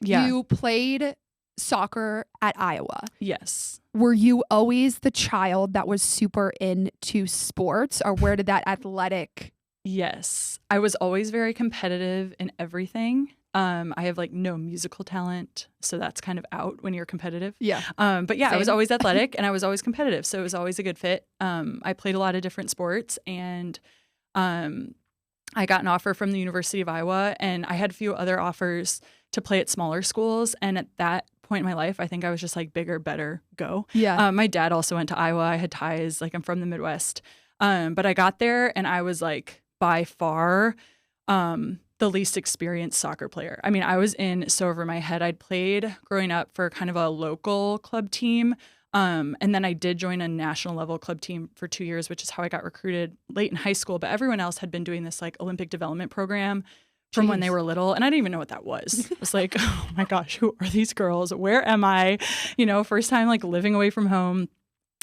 Yeah. You played soccer at Iowa. Yes. Were you always the child that was super into sports, or where did that athletic? Yes. I was always very competitive in everything. I have like no musical talent, so that's kind of out when you're competitive. Yeah. But yeah, I was Same. always athletic and I was always competitive, so it was always a good fit. I played a lot of different sports, and I got an offer from the University of Iowa, and I had a few other offers to play at smaller schools. And at that point in my life, I think I was just like bigger, better, go. Yeah. My dad also went to Iowa. I had ties, like I'm from the Midwest. But I got there and I was like by far the least experienced soccer player. I mean, I was in so over my head. I'd played growing up for kind of a local club team. And then I did join a national level club team for 2 years, which is how I got recruited late in high school. But everyone else had been doing this like Olympic development program from when they were little. And I didn't even know what that was. It was like, oh my gosh, who are these girls? Where am I? You know, first time like living away from home.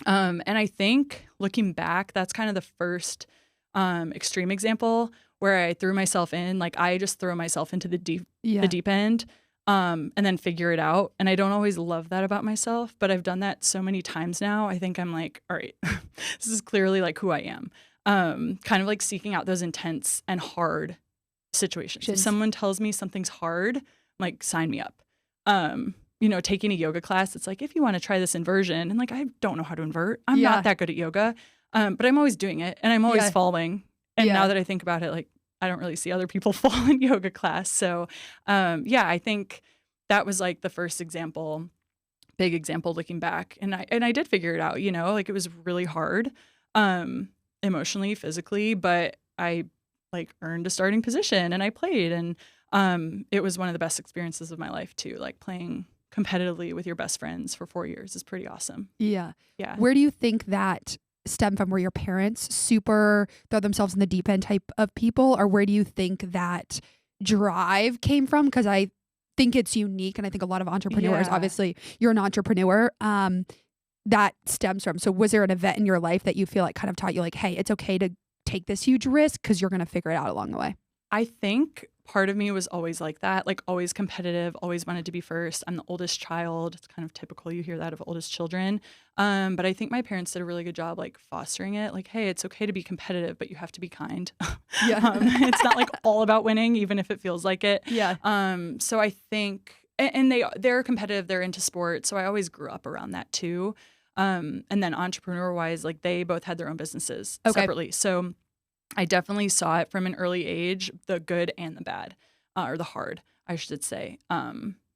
And I think looking back, that's kind of the first extreme example where I threw myself in. Like I just throw myself into the deep end. And then figure it out. And I don't always love that about myself, but I've done that so many times now. I think I'm like, all right, this is clearly like who I am. Kind of like seeking out those intense and hard situations. If someone tells me something's hard, I'm like, sign me up. You know, taking a yoga class, it's like, if you want to try this inversion, and like, I don't know how to invert. I'm not that good at yoga, but I'm always doing it and I'm always falling. And now that I think about it, like, I don't really see other people fall in yoga class. So, I think that was like the first example, big example looking back. And I did figure it out, you know, like it was really hard, emotionally, physically, but I like earned a starting position and I played, and it was one of the best experiences of my life too. Like playing competitively with your best friends for 4 years is pretty awesome. Yeah. Yeah. Where do you think that stem from? Were your parents super throw themselves in the deep end type of people, or where do you think that drive came from? Because I think it's unique, and I think a lot of entrepreneurs, obviously you're an entrepreneur, that stems from. So was there an event in your life that you feel like kind of taught you like, hey, it's okay to take this huge risk because you're going to figure it out along the way? I think part of me was always like that, like always competitive, always wanted to be first. I'm the oldest child. It's kind of typical. You hear that of oldest children. But I think my parents did a really good job like fostering it. Like, hey, it's okay to be competitive, but you have to be kind. It's not like all about winning, even if it feels like it. Yeah. So I think, and they're competitive. They're into sports. So I always grew up around that too. And then entrepreneur wise, like they both had their own businesses separately. So I definitely saw it from an early age, the good and the bad, or the hard, I should say.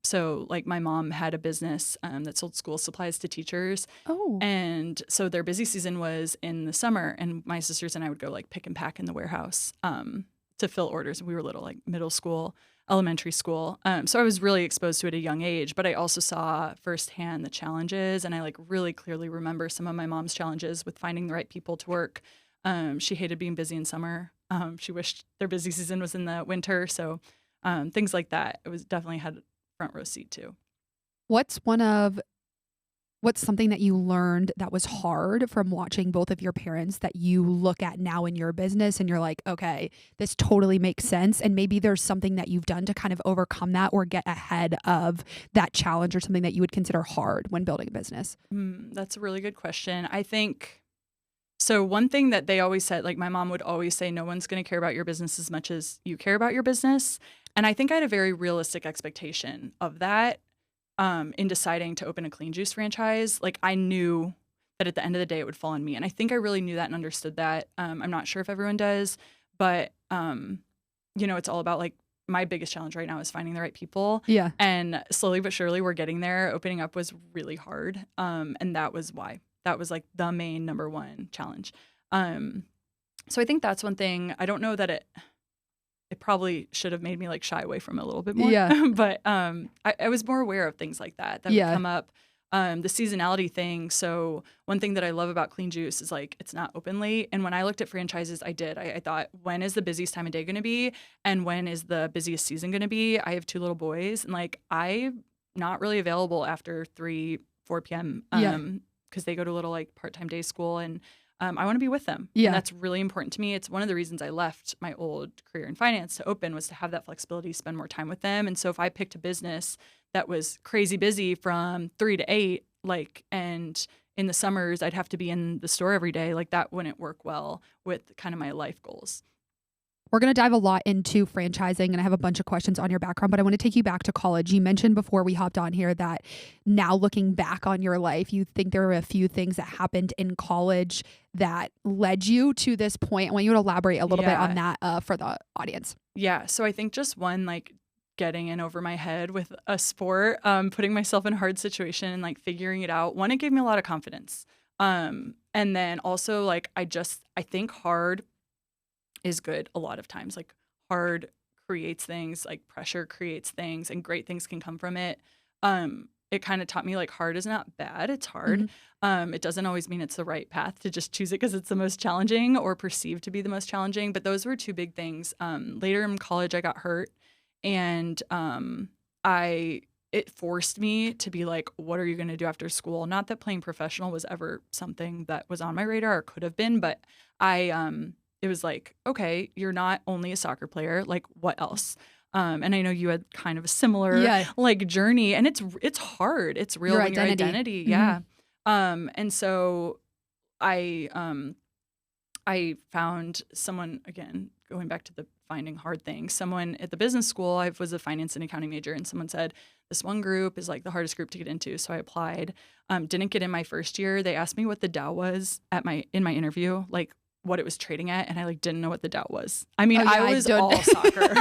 So like my mom had a business that sold school supplies to teachers. Oh. And so their busy season was in the summer, and my sisters and I would go like pick and pack in the warehouse to fill orders. We were little, like middle school, elementary school. So I was really exposed to it at a young age, but I also saw firsthand the challenges, and I like really clearly remember some of my mom's challenges with finding the right people to work. She hated being busy in summer. She wished their busy season was in the winter. So things like that. It was definitely had a front row seat too. What's something that you learned that was hard from watching both of your parents that you look at now in your business and you're like, okay, this totally makes sense? And maybe there's something that you've done to kind of overcome that or get ahead of that challenge, or something that you would consider hard when building a business? That's a really good question. I think... So one thing that they always said, like my mom would always say, no one's going to care about your business as much as you care about your business. And I think I had a very realistic expectation of that in deciding to open a clean juice franchise. Like I knew that at the end of the day, it would fall on me. And I think I really knew that and understood that. I'm not sure if everyone does, but, you know, it's all about like my biggest challenge right now is finding the right people. Yeah. And slowly but surely we're getting there. Opening up was really hard. And that was why. That was like the main number one challenge. So I think that's one thing. I don't know that it probably should have made me like shy away from it a little bit more. Yeah. But I was more aware of things like that would come up. The seasonality thing. So one thing that I love about Clean Juice is like it's not open late. And when I looked at franchises, I thought, when is the busiest time of day going to be? And when is the busiest season going to be? I have 2 little boys, and like I'm not really available after 3-4 p.m. Because they go to a little like part-time day school, and I want to be with them. Yeah. And that's really important to me. It's one of the reasons I left my old career in finance to open, was to have that flexibility, spend more time with them. And so if I picked a business that was crazy busy from 3 to 8, and in the summers I'd have to be in the store every day, that wouldn't work well with kind of my life goals. We're going to dive a lot into franchising, and I have a bunch of questions on your background, but I want to take you back to college. You mentioned before we hopped on here that now looking back on your life, you think there were a few things that happened in college that led you to this point. I want you to elaborate a little bit on that for the audience. Yeah. So I think just one, getting in over my head with a sport, putting myself in a hard situation and figuring it out. One, it gave me a lot of confidence. And then also I think hard is good a lot of times. Hard creates things, pressure creates things, and great things can come from it. It kind of taught me hard is not bad. It's hard. It doesn't always mean it's the right path to just choose it because it's the most challenging or perceived to be the most challenging. But those were two big things. Later in college, I got hurt, and it forced me to be what are you going to do after school? Not that playing professional was ever something that was on my radar or could have been, but it was okay, you're not only a soccer player, what else? And I know you had kind of a similar journey, and it's hard. It's real when your identity. Yeah. And so I found someone, again, going back to the finding hard things, someone at the business school. I was a finance and accounting major, and someone said, this one group is the hardest group to get into. So I applied, didn't get in my first year. They asked me what the Dow was in my interview, what it was trading at, and I didn't know what the Dow was. I mean, I was all soccer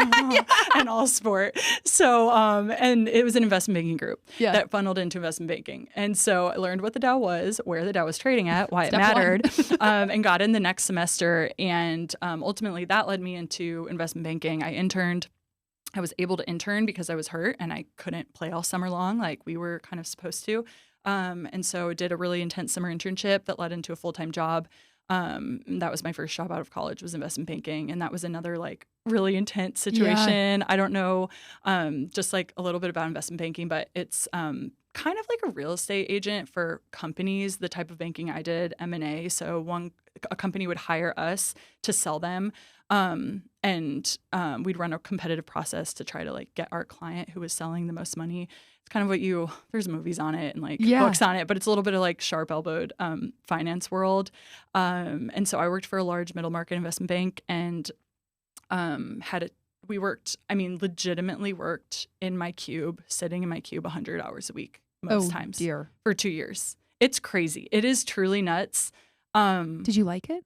and all sport. So, and it was an investment banking group that funneled into investment banking. And so I learned what the Dow was, where the Dow was trading at, why it mattered, and got in the next semester. And ultimately that led me into investment banking. I was able to intern because I was hurt and I couldn't play all summer long like we were kind of supposed to. And so did a really intense summer internship that led into a full-time job. That was my first job out of college, was investment banking. And that was another really intense situation. I don't know, just a little bit about investment banking, but it's kind of like a real estate agent for companies, the type of banking I did, M&A. So a company would hire us to sell them. And we'd run a competitive process to try to get our client who was selling the most money. It's kind of there's movies on it and books on it, but it's a little bit of sharp-elbowed finance world. And so I worked for a large middle market investment bank, and legitimately worked in my cube, sitting in my cube 100 hours a week most times for 2 years. It's crazy. It is truly nuts. Did you like it?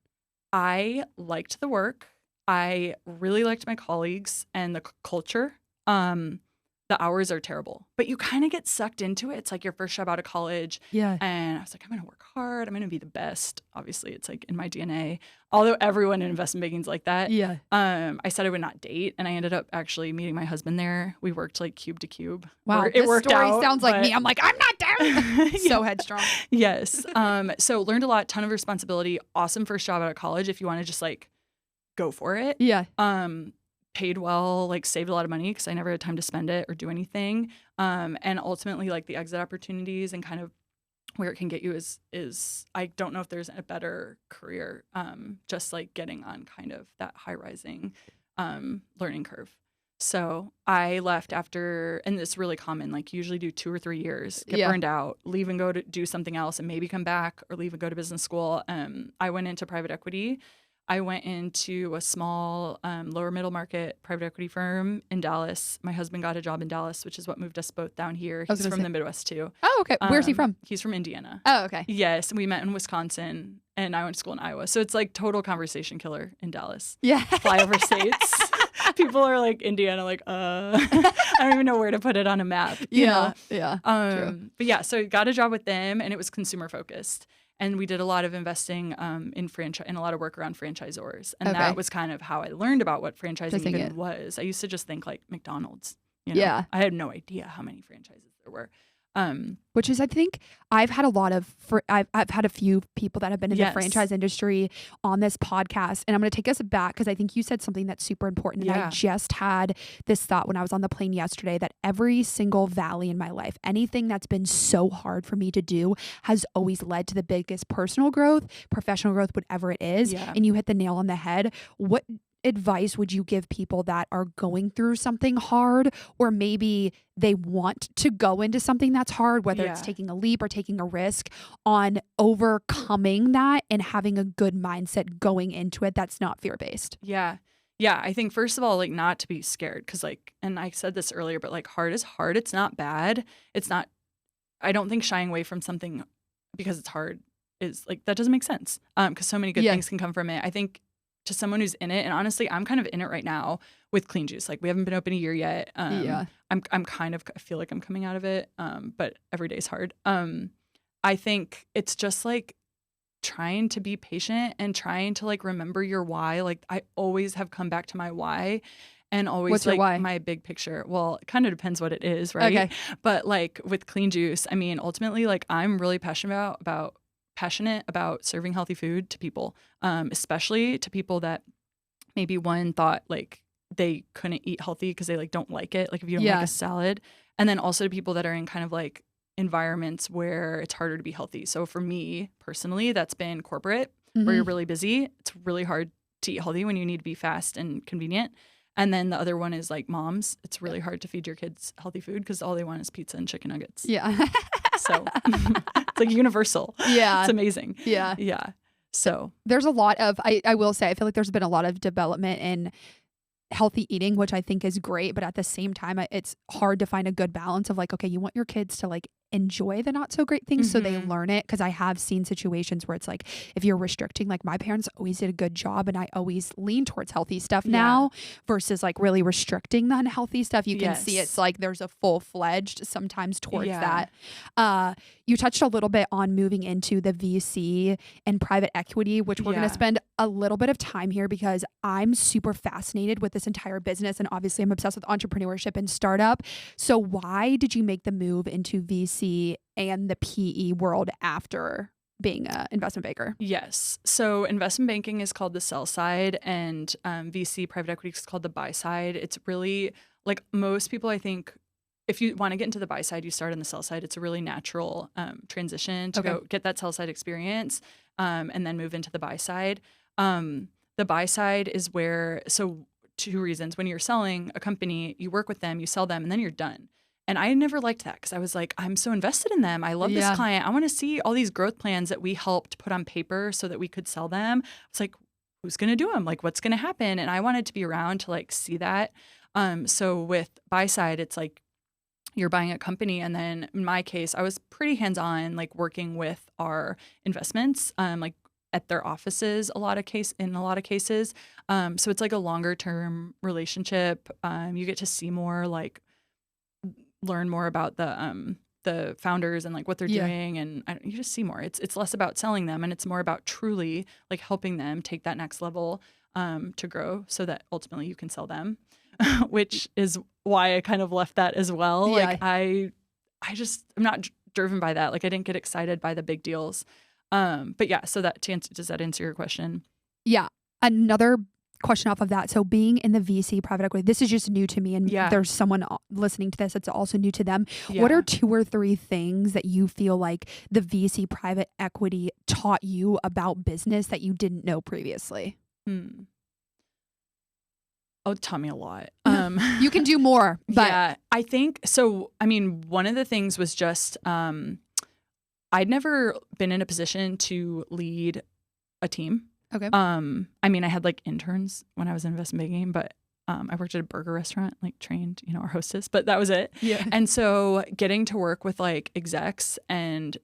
I liked the work. I really liked my colleagues and the culture. The hours are terrible, but you kind of get sucked into it. It's your first job out of college. Yeah. And I was I'm going to work hard. I'm going to be the best. Obviously, it's in my DNA. Although everyone in investment banking is like that. Yeah. I said I would not date, and I ended up actually meeting my husband there. We worked cube to cube. Wow. It worked story out, sounds like me. I'm I'm not down. So headstrong. Yes. So learned a lot, ton of responsibility. Awesome first job out of college if you want to just go for it. Yeah. Paid well, saved a lot of money because I never had time to spend it or do anything. And ultimately, the exit opportunities and kind of where it can get you is I don't know if there's a better career, just getting on kind of that high rising learning curve. So I left after, and it's really common, usually do 2 or 3 years, get burned out, leave and go to do something else and maybe come back, or leave and go to business school. I went into private equity. I went into a small lower middle market private equity firm in Dallas. My husband got a job in Dallas, which is what moved us both down here. He's from the Midwest too. Oh, okay. Where's he from? He's from Indiana. Oh, okay. Yes. We met in Wisconsin, and I went to school in Iowa. So it's total conversation killer in Dallas. Yeah. Flyover states. People are Indiana, I don't even know where to put it on a map. You know? Yeah. True. But yeah, so got a job with them, and it was consumer focused. And we did a lot of investing in franchise and a lot of work around franchisors. And that was kind of how I learned about what franchising even was. I used to just think McDonald's. You know? Yeah. I had no idea how many franchises there were. Which is, I think I've had a lot of, I've had a few people that have been in the Yes. franchise industry on this podcast. And I'm going to take us back because I think you said something that's super important. And I Yeah. just had this thought when I was on the plane yesterday that every single valley in my life, anything that's been so hard for me to do has always led to the biggest personal growth, professional growth, whatever it is. Yeah. And you hit the nail on the head. What advice would you give people that are going through something hard, or maybe they want to go into something that's hard, whether it's Yeah. taking a leap or taking a risk, on overcoming that and having a good mindset going into it that's not fear-based? Yeah. Yeah. I think first of all, like not to be scared. Cause like, and I said this earlier, but like hard is hard. It's not bad. It's not, I don't think shying away from something because it's hard is like, that doesn't make sense. Cause so many good Yeah. things can come from it. I think to someone who's in it, and honestly, I'm kind of in it right now with Clean Juice. Like we haven't been open a year yet. Yeah. I'm kind of, I feel like I'm coming out of it. But every day's hard. I think it's just like trying to be patient and trying to like remember your why. Like I always have come back to my why and always What's your like why? my big picture. Well, it kind of depends what it is, right? Okay. But like with Clean Juice, I mean, ultimately, like I'm really passionate about serving healthy food to people, especially to people that maybe one thought like they couldn't eat healthy because they like don't like it, like if you don't like a salad, and then also to people that are in kind of like environments where it's harder to be healthy. So for me personally, that's been corporate, where you're really busy. It's really hard to eat healthy when you need to be fast and convenient. And then the other one is like moms. It's really hard to feed your kids healthy food because all they want is pizza and chicken nuggets. Yeah. So it's like universal. Yeah. It's amazing. Yeah. Yeah. So There's a lot of, I will say, I feel like there's been a lot of development in healthy eating, which I think is great. But at the same time, it's hard to find a good balance of like, okay, you want your kids to like enjoy the not so great things so they learn it. Because I have seen situations where it's like, if you're restricting, like my parents always did a good job and I always lean towards healthy stuff now versus like really restricting the unhealthy stuff. You can see it's like there's a full-fledged sometimes towards that. You touched a little bit on moving into the VC and private equity, which we're going to spend a little bit of time here because I'm super fascinated with this entire business. And obviously I'm obsessed with entrepreneurship and startup. So why did you make the move into VC and the PE world after being an investment banker? Yes. So investment banking is called the sell side and VC private equity is called the buy side. It's really like most people, I think, if you want to get into the buy side, you start on the sell side. It's a really natural transition to go get that sell side experience and then move into the buy side. The buy side is where, so two reasons. When you're selling a company, you work with them, you sell them, and then you're done. And I never liked that because I was like, I'm so invested in them. I love this client. I want to see all these growth plans that we helped put on paper so that we could sell them. It's like, who's going to do them? Like, what's going to happen? And I wanted to be around to like see that. So with buy side, it's like you're buying a company. And then in my case, I was pretty hands-on, like working with our investments, like at their offices in a lot of cases. So it's like a longer term relationship. You get to see more, like learn more about the founders and like what they're doing, and you just see more. It's less about selling them, and it's more about truly like helping them take that next level to grow, so that ultimately you can sell them, which is why I kind of left that as well. Like I'm not driven by that. Like I didn't get excited by the big deals. But yeah, so does that answer your question? Yeah. Another question off of that. So being in the VC private equity, this is just new to me, and there's someone listening to this that's also new to them. What are 2 or 3 things that you feel like the VC private equity taught you about business that you didn't know previously? Oh, it taught me a lot. You can do more, but yeah, I think so. I mean, one of the things was just I'd never been in a position to lead a team. Okay. I mean, I had like interns when I was in investment banking, but I worked at a burger restaurant, like trained, our hostess, but that was it. Yeah. And so getting to work with like execs and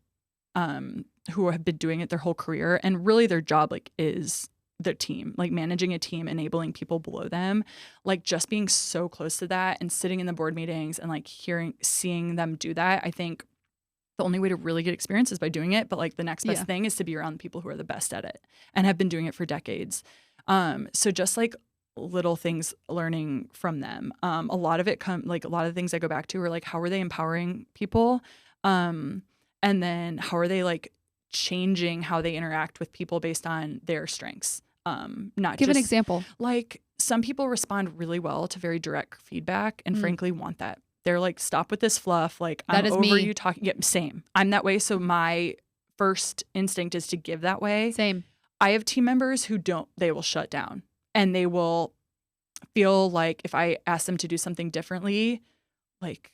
who have been doing it their whole career, and really their job like is their team, like managing a team, enabling people below them, like just being so close to that and sitting in the board meetings and like seeing them do that. I think the only way to really get experience is by doing it. But like the next best thing is to be around the people who are the best at it and have been doing it for decades. So just like little things, learning from them. A lot of it a lot of the things I go back to are like, how are they empowering people? And then how are they like changing how they interact with people based on their strengths? Not Give just an example. like some people respond really well to very direct feedback and frankly want that. They're like, stop with this fluff. Like, I'm over me. you talking. Yeah, same. I'm that way. So my first instinct is to give that way. Same. I have team members who don't, they will shut down and they will feel like if I ask them to do something differently, like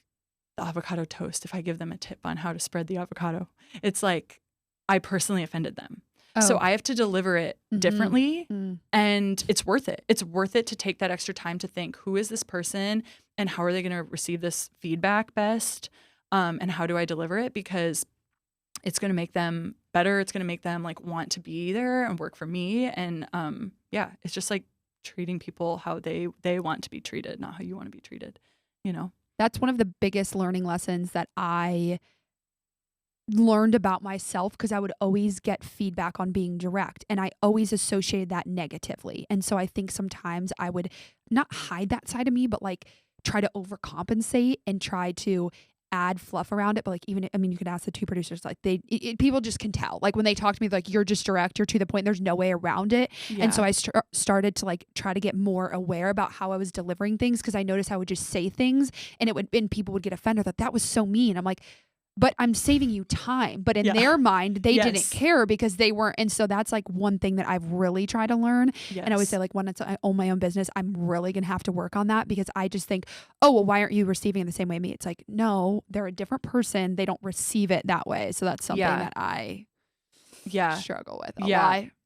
the avocado toast, if I give them a tip on how to spread the avocado, it's like I personally offended them. So I have to deliver it differently and it's worth it. It's worth it to take that extra time to think, who is this person and how are they going to receive this feedback best? And how do I deliver it? Because it's going to make them better. It's going to make them like want to be there and work for me. And yeah, it's just like treating people how they want to be treated, not how you want to be treated, you know? That's one of the biggest learning lessons that I learned about myself, because I would always get feedback on being direct and I always associated that negatively. And so I think sometimes I would not hide that side of me, but like try to overcompensate and try to add fluff around it. But like, even, I mean, you could ask the two producers, like people just can tell, like when they talk to me, like, you're just direct, you're to the point, there's no way around it. Yeah. And so I started to like try to get more aware about how I was delivering things, because I noticed I would just say things and people would get offended that was so mean. I'm like, but I'm saving you time. But in their mind, they didn't care because they weren't. And so that's like one thing that I've really tried to learn. Yes. And I would say, like, when I own my own business, I'm really going to have to work on that, because I just think, oh, well, why aren't you receiving it the same way as me? It's like, no, they're a different person. They don't receive it that way. So that's something that I struggle with.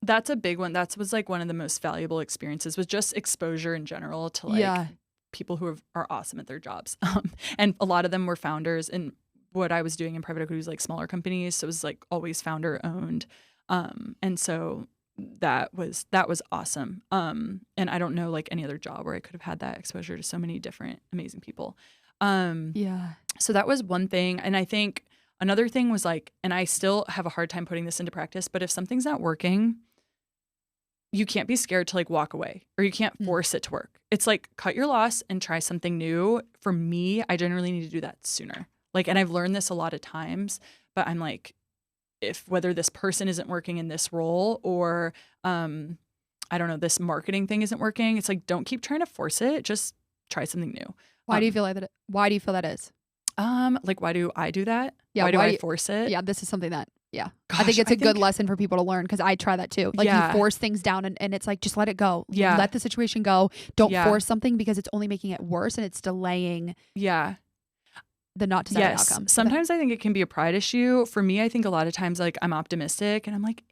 That's a big one. That was like one of the most valuable experiences, was just exposure in general to like people who are awesome at their jobs. And a lot of them were founders, and what I was doing in private equity was like smaller companies. So it was like always founder owned. And so that was awesome. And I don't know like any other job where I could have had that exposure to so many different amazing people. So that was one thing. And I think another thing was like, and I still have a hard time putting this into practice, but if something's not working, you can't be scared to like walk away, or you can't force it to work. It's like, cut your loss and try something new. For me, I generally need to do that sooner. Like, and I've learned this a lot of times, but I'm like, whether this person isn't working in this role, or I don't know, this marketing thing isn't working, it's like, don't keep trying to force it. Just try something new. Why do you feel like that? Why do you feel that is? Like, why do I do that? Yeah. Why do I force it? Yeah. This is something that, Gosh, I think it's a good lesson for people to learn, because I try that too. Like, you force things down and it's like, just let it go. Yeah. Let the situation go. Don't force something, because it's only making it worse and it's delaying. Yeah. The not desired outcome. Sometimes I think it can be a pride issue. For me, I think a lot of times, like, I'm optimistic and I'm like,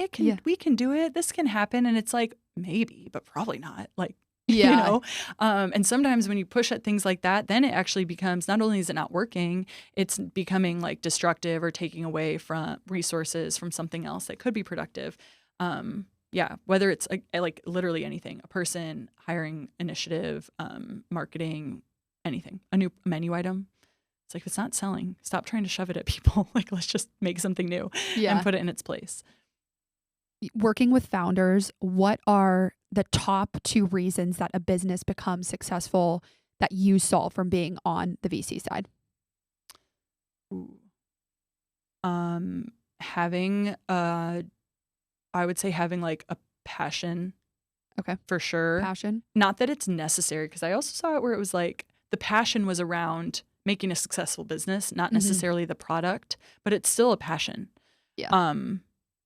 we can do it. This can happen. And it's like, maybe, but probably not. Like, you know? And sometimes when you push at things like that, then it actually becomes, not only is it not working, it's becoming like destructive or taking away from resources from something else that could be productive. Whether it's like literally anything, a person, hiring initiative, marketing, anything, a new menu item. It's like, if it's not selling, stop trying to shove it at people. Like, let's just make something new and put it in its place. Working with founders, what are the top 2 reasons that a business becomes successful that you saw from being on the VC side? I would say having like a passion. Okay. For sure. Passion. Not that it's necessary, because I also saw it where it was like the passion was around making a successful business, not necessarily the product, but it's still a passion. Yeah.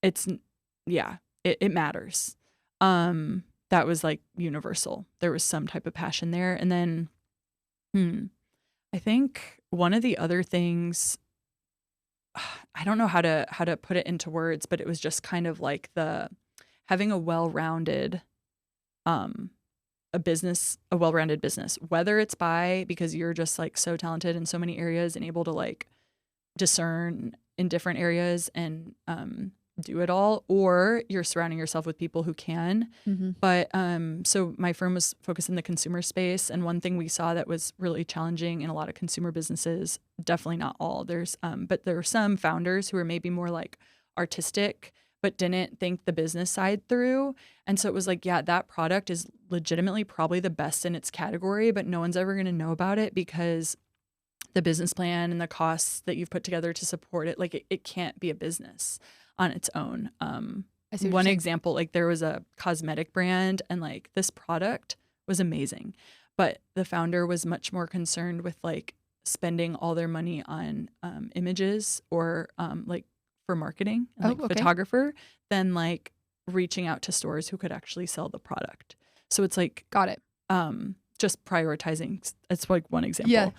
It matters. That was like universal. There was some type of passion there. And then, I think one of the other things, I don't know how to put it into words, but it was just kind of like having a well-rounded, a well-rounded business, whether it's because you're just like so talented in so many areas and able to like discern in different areas and do it all, or you're surrounding yourself with people who can. But so my firm was focused in the consumer space, and one thing we saw that was really challenging in a lot of consumer businesses, definitely not all, but there were some founders who were maybe more like artistic but didn't think the business side through. And so it was like, yeah, that product is legitimately probably the best in its category, but no one's ever going to know about it because the business plan and the costs that you've put together to support it. Like it can't be a business on its own. I see what you're One saying. example, like there was a cosmetic brand and like this product was amazing, but the founder was much more concerned with like spending all their money on images or like for marketing and like photographer than like reaching out to stores who could actually sell the product. So it's like, Got it. Just prioritizing. It's like one example. Yeah.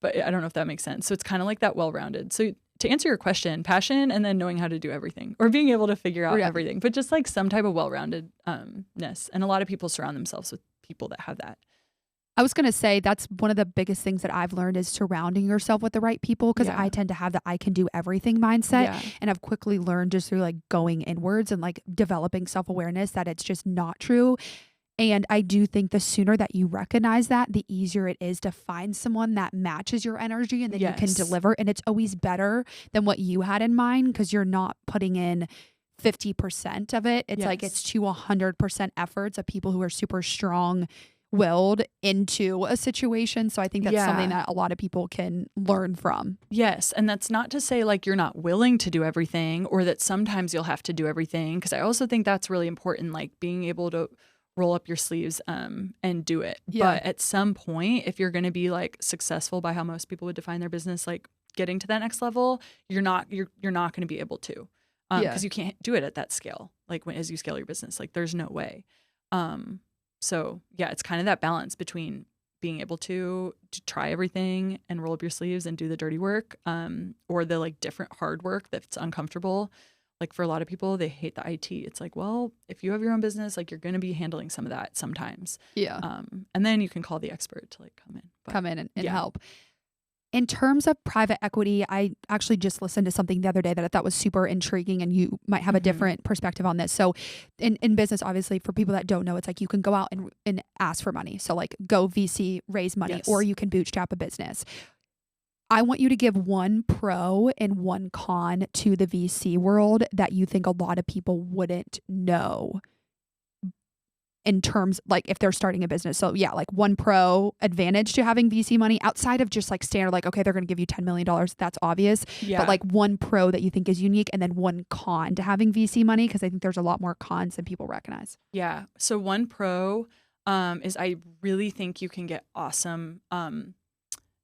But I don't know if that makes sense. So it's kind of like that well-rounded. So to answer your question, passion and then knowing how to do everything or being able to figure out everything, but just like some type of well-roundedness. And a lot of people surround themselves with people that have that. I was going to say that's one of the biggest things that I've learned is surrounding yourself with the right people, because I tend to have the I can do everything mindset. And I've quickly learned just through like going inwards and like developing self-awareness that it's just not true. And I do think the sooner that you recognize that, the easier it is to find someone that matches your energy and then you can deliver. And it's always better than what you had in mind, because you're not putting in 50% of it. It's like it's 100% efforts of people who are super strong-willed into a situation. So I think that's something that a lot of people can learn from. Yes. And that's not to say like you're not willing to do everything or that sometimes you'll have to do everything, because I also think that's really important, like being able to roll up your sleeves and do it. But at some point, if you're going to be like successful by how most people would define their business, like getting to that next level, you're not going to be able to, because you can't do it at that scale. Like as you scale your business, like there's no way. So yeah, it's kind of that balance between being able to try everything and roll up your sleeves and do the dirty work, or the like different hard work that's uncomfortable. Like for a lot of people, they hate the IT. It's like, well, if you have your own business, like you're going to be handling some of that sometimes. Yeah. And then you can call the expert to like come in and help. In terms of private equity, I actually just listened to something the other day that I thought was super intriguing, and you might have a different perspective on this. So in business, obviously, for people that don't know, it's like you can go out and ask for money. So like go VC, raise money, or you can bootstrap a business. I want you to give one pro and one con to the VC world that you think a lot of people wouldn't know in terms, like if they're starting a business. So yeah, like one pro advantage to having VC money outside of just like standard, like, okay, they're going to give you $10 million. That's obvious. But like one pro that you think is unique, and then one con to having VC money, because I think there's a lot more cons than people recognize. Yeah. So one pro is I really think you can get awesome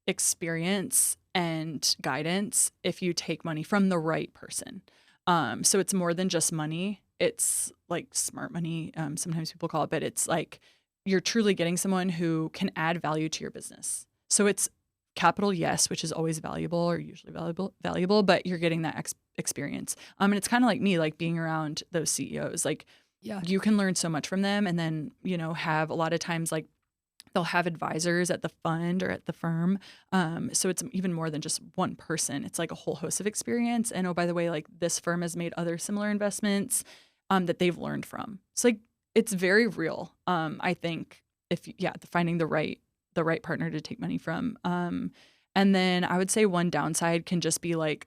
experience and guidance if you take money from the right person. So it's more than just money. It's like smart money, sometimes people call it, but it's like you're truly getting someone who can add value to your business. So it's capital, yes, which is always valuable or usually valuable, but you're getting that experience. And it's kind of like me, like being around those CEOs, like you can learn so much from them, and then, have a lot of times like they'll have advisors at the fund or at the firm. So it's even more than just one person. It's like a whole host of experience. And oh, by the way, like this firm has made other similar investments that they've learned from. So like it's very real. I think finding the right partner to take money from. And then I would say one downside can just be like,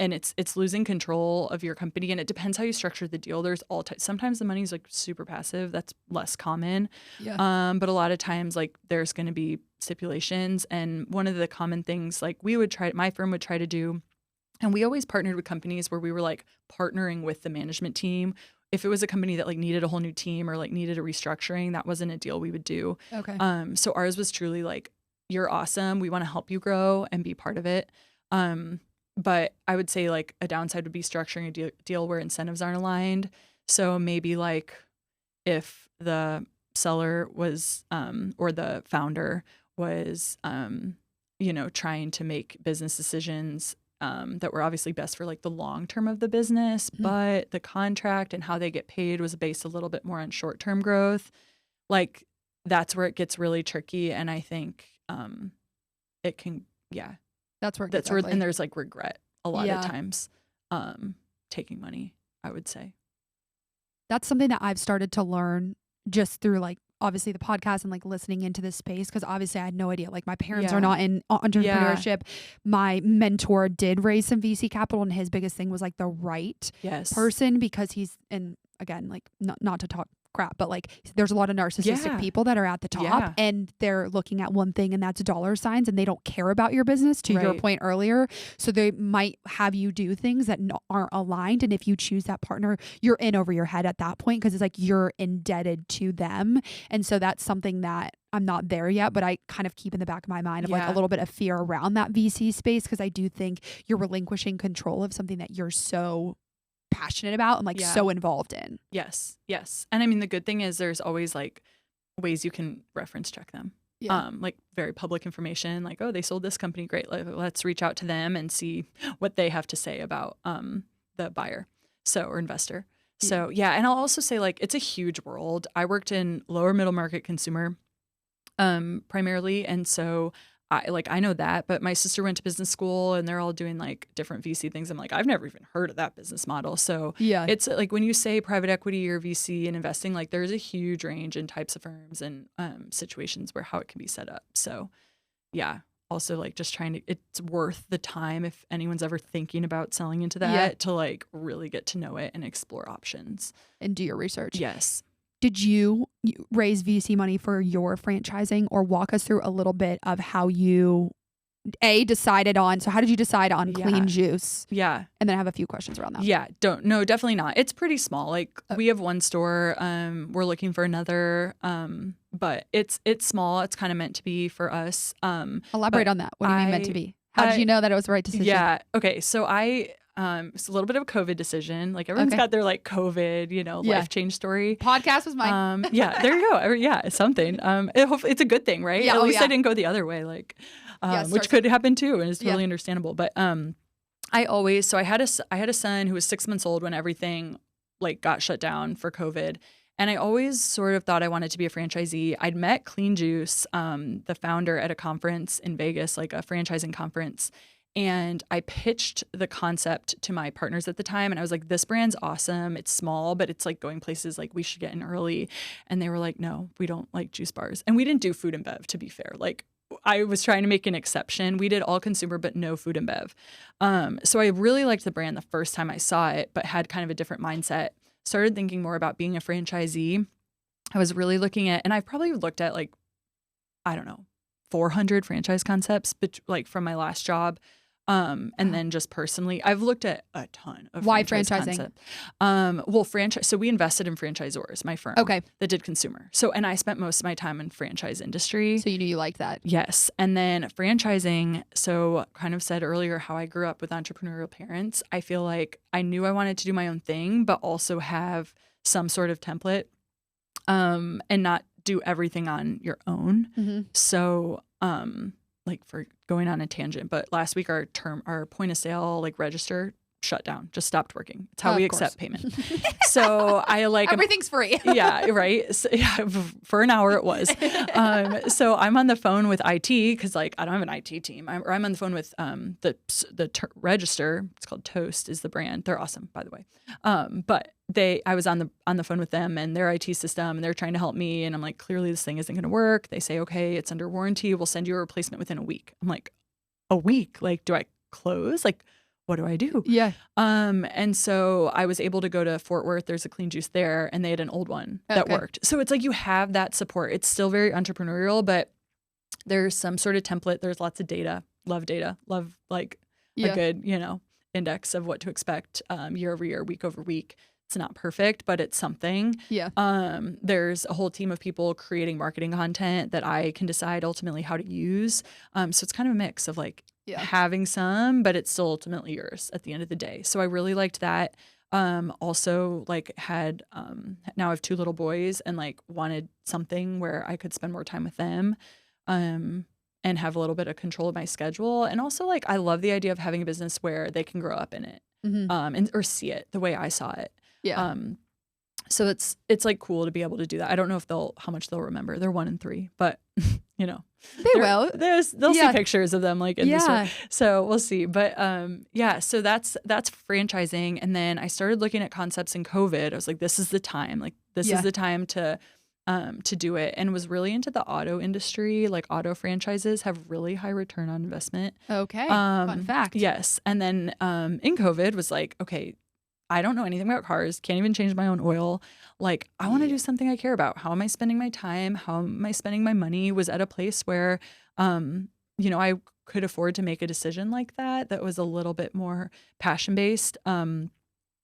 and it's losing control of your company, and it depends how you structure the deal. There's sometimes the money's like super passive. That's less common. But a lot of times like there's going to be stipulations. And one of the common things like my firm would try to do, and we always partnered with companies where we were like partnering with the management team. If it was a company that like needed a whole new team or like needed a restructuring, that wasn't a deal we would do. Okay. So ours was truly like, you're awesome. We want to help you grow and be part of it. But I would say like a downside would be structuring a deal where incentives aren't aligned. So maybe like if the seller was or the founder was trying to make business decisions that were obviously best for like the long term of the business, but the contract and how they get paid was based a little bit more on short term growth. Like that's where it gets really tricky, and I think it can and there's like regret a lot of times taking money, I would say. That's something that I've started to learn just through like obviously the podcast and like listening into this space, because obviously I had no idea. Like my parents are not in entrepreneurship. My mentor did raise some VC capital, and his biggest thing was like the right person, because he's, and again, like not to talk crap, but like there's a lot of narcissistic Yeah. people that are at the top Yeah. and they're looking at one thing and that's dollar signs and they don't care about your business to your Right. point earlier. So they might have you do things that aren't aligned. And if you choose that partner, you're in over your head at that point because it's like you're indebted to them. And so that's something that I'm not there yet, but I kind of keep in the back of my mind of like a Yeah. little bit of fear around that VC space because I do think you're relinquishing control of something that you're so passionate about and like Yeah. so involved in. Yes. Yes. And I mean, the good thing is there's always like ways you can reference check them. Yeah. Like very public information, like, oh, they sold this company. Great. Let's reach out to them and see what they have to say about the buyer. Or investor. So yeah. And I'll also say like, it's a huge world. I worked in lower middle market consumer primarily. And so I know that, but my sister went to business school and they're all doing like different VC things. I'm like, I've never even heard of that business model. So Yeah. it's like when you say private equity or VC and investing, like there's a huge range in types of firms and situations where how it can be set up. So yeah, also like just it's worth the time if anyone's ever thinking about selling into that to like really get to know it and explore options. And do your research. Yes. Did you raise VC money for your franchising or walk us through a little bit of how you decided on, so how did you decide on Clean Juice? Yeah. And then I have a few questions around that. Yeah. No, definitely not. It's pretty small. Like we have one store, we're looking for another, but it's small. It's kind of meant to be for us. Elaborate on that. What do you mean meant to be? How did you know that it was the right decision? Yeah. Okay. So it's a little bit of a COVID decision. Like everyone's got their like COVID, life change story. Podcast was mine. Yeah, there you go. Yeah, it's something. Hopefully it's a good thing, right? Yeah, At least I didn't go the other way, like, which could happen too, and it's totally understandable. But I had a son who was 6 months old when everything like got shut down for COVID. And I always sort of thought I wanted to be a franchisee. I'd met Clean Juice, the founder, at a conference in Vegas, like a franchising conference. And I pitched the concept to my partners at the time. And I was like, this brand's awesome. It's small, but it's like going places like we should get in early. And they were like, no, we don't like juice bars. And we didn't do food and bev, to be fair. Like I was trying to make an exception. We did all consumer, but no food and bev. So I really liked the brand the first time I saw it, but had kind of a different mindset. Started thinking more about being a franchisee. I was really looking at, and I've probably looked at like, I don't know, 400 franchise concepts, but like from my last job. And then just personally, I've looked at a ton of Why franchising? Franchise. So we invested in franchisors, my firm, that did consumer. So, and I spent most of my time in franchise industry. So you knew you liked that. Yes. And then franchising. So kind of said earlier how I grew up with entrepreneurial parents. I feel like I knew I wanted to do my own thing, but also have some sort of template, and not do everything on your own. Mm-hmm. So, like for going on a tangent, but last week our point of sale like register shut down, just stopped working. It's how we accept payment. So I like everything's free. Yeah, right. So, yeah, for an hour it was. So I'm on the phone with IT because like I don't have an IT team. I'm on the phone with the register. It's called Toast is the brand. They're awesome, by the way. But I was on the phone with them and their IT system, and they're trying to help me. And I'm like, clearly this thing isn't going to work. They say, okay, it's under warranty. We'll send you a replacement within a week. I'm like, a week? Like, do I close? Like, what do I do? Yeah. And so I was able to go to Fort Worth. There's a Clean Juice there, and they had an old one that worked. So it's like you have that support. It's still very entrepreneurial, but there's some sort of template. There's lots of data. Love like a good, index of what to expect year over year, week over week. It's not perfect, but it's something. Yeah. There's a whole team of people creating marketing content that I can decide ultimately how to use. So it's kind of a mix of like having some, but it's still ultimately yours at the end of the day. So I really liked that. Also like had, now I have 2 little boys and like wanted something where I could spend more time with them. And have a little bit of control of my schedule. And also like, I love the idea of having a business where they can grow up in it, or see it the way I saw it. Yeah. So it's like cool to be able to do that. I don't know how much they'll remember. They're 1 and 3, but they will. They'll see pictures of them like in the store. So we'll see. But so that's franchising. And then I started looking at concepts in COVID. I was like, this is the time. Like this is the time to do it, and was really into the auto industry. Like auto franchises have really high return on investment. Okay. Fun fact. Yes. And then in COVID was like, okay, I don't know anything about cars, can't even change my own oil. Like, I want to do something I care about. How am I spending my time? How am I spending my money? Was at a place where, I could afford to make a decision like that was a little bit more passion based.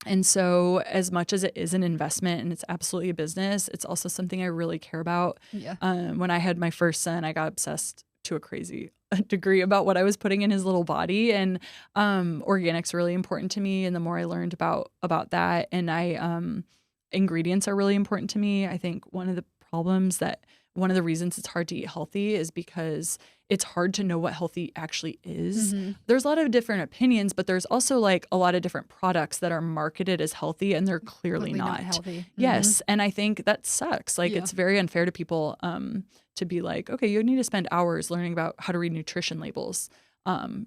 And so as much as it is an investment and it's absolutely a business, it's also something I really care about. Yeah. When I had my first son, I got obsessed to a crazy degree about what I was putting in his little body. And organic's really important to me. And the more I learned about that, and ingredients are really important to me. I think one of the reasons it's hard to eat healthy is because it's hard to know what healthy actually is. Mm-hmm. There's a lot of different opinions, but there's also like a lot of different products that are marketed as healthy and they're clearly not healthy. Mm-hmm. Yes. And I think that sucks. Like it's very unfair to people to be like, okay, you need to spend hours learning about how to read nutrition labels.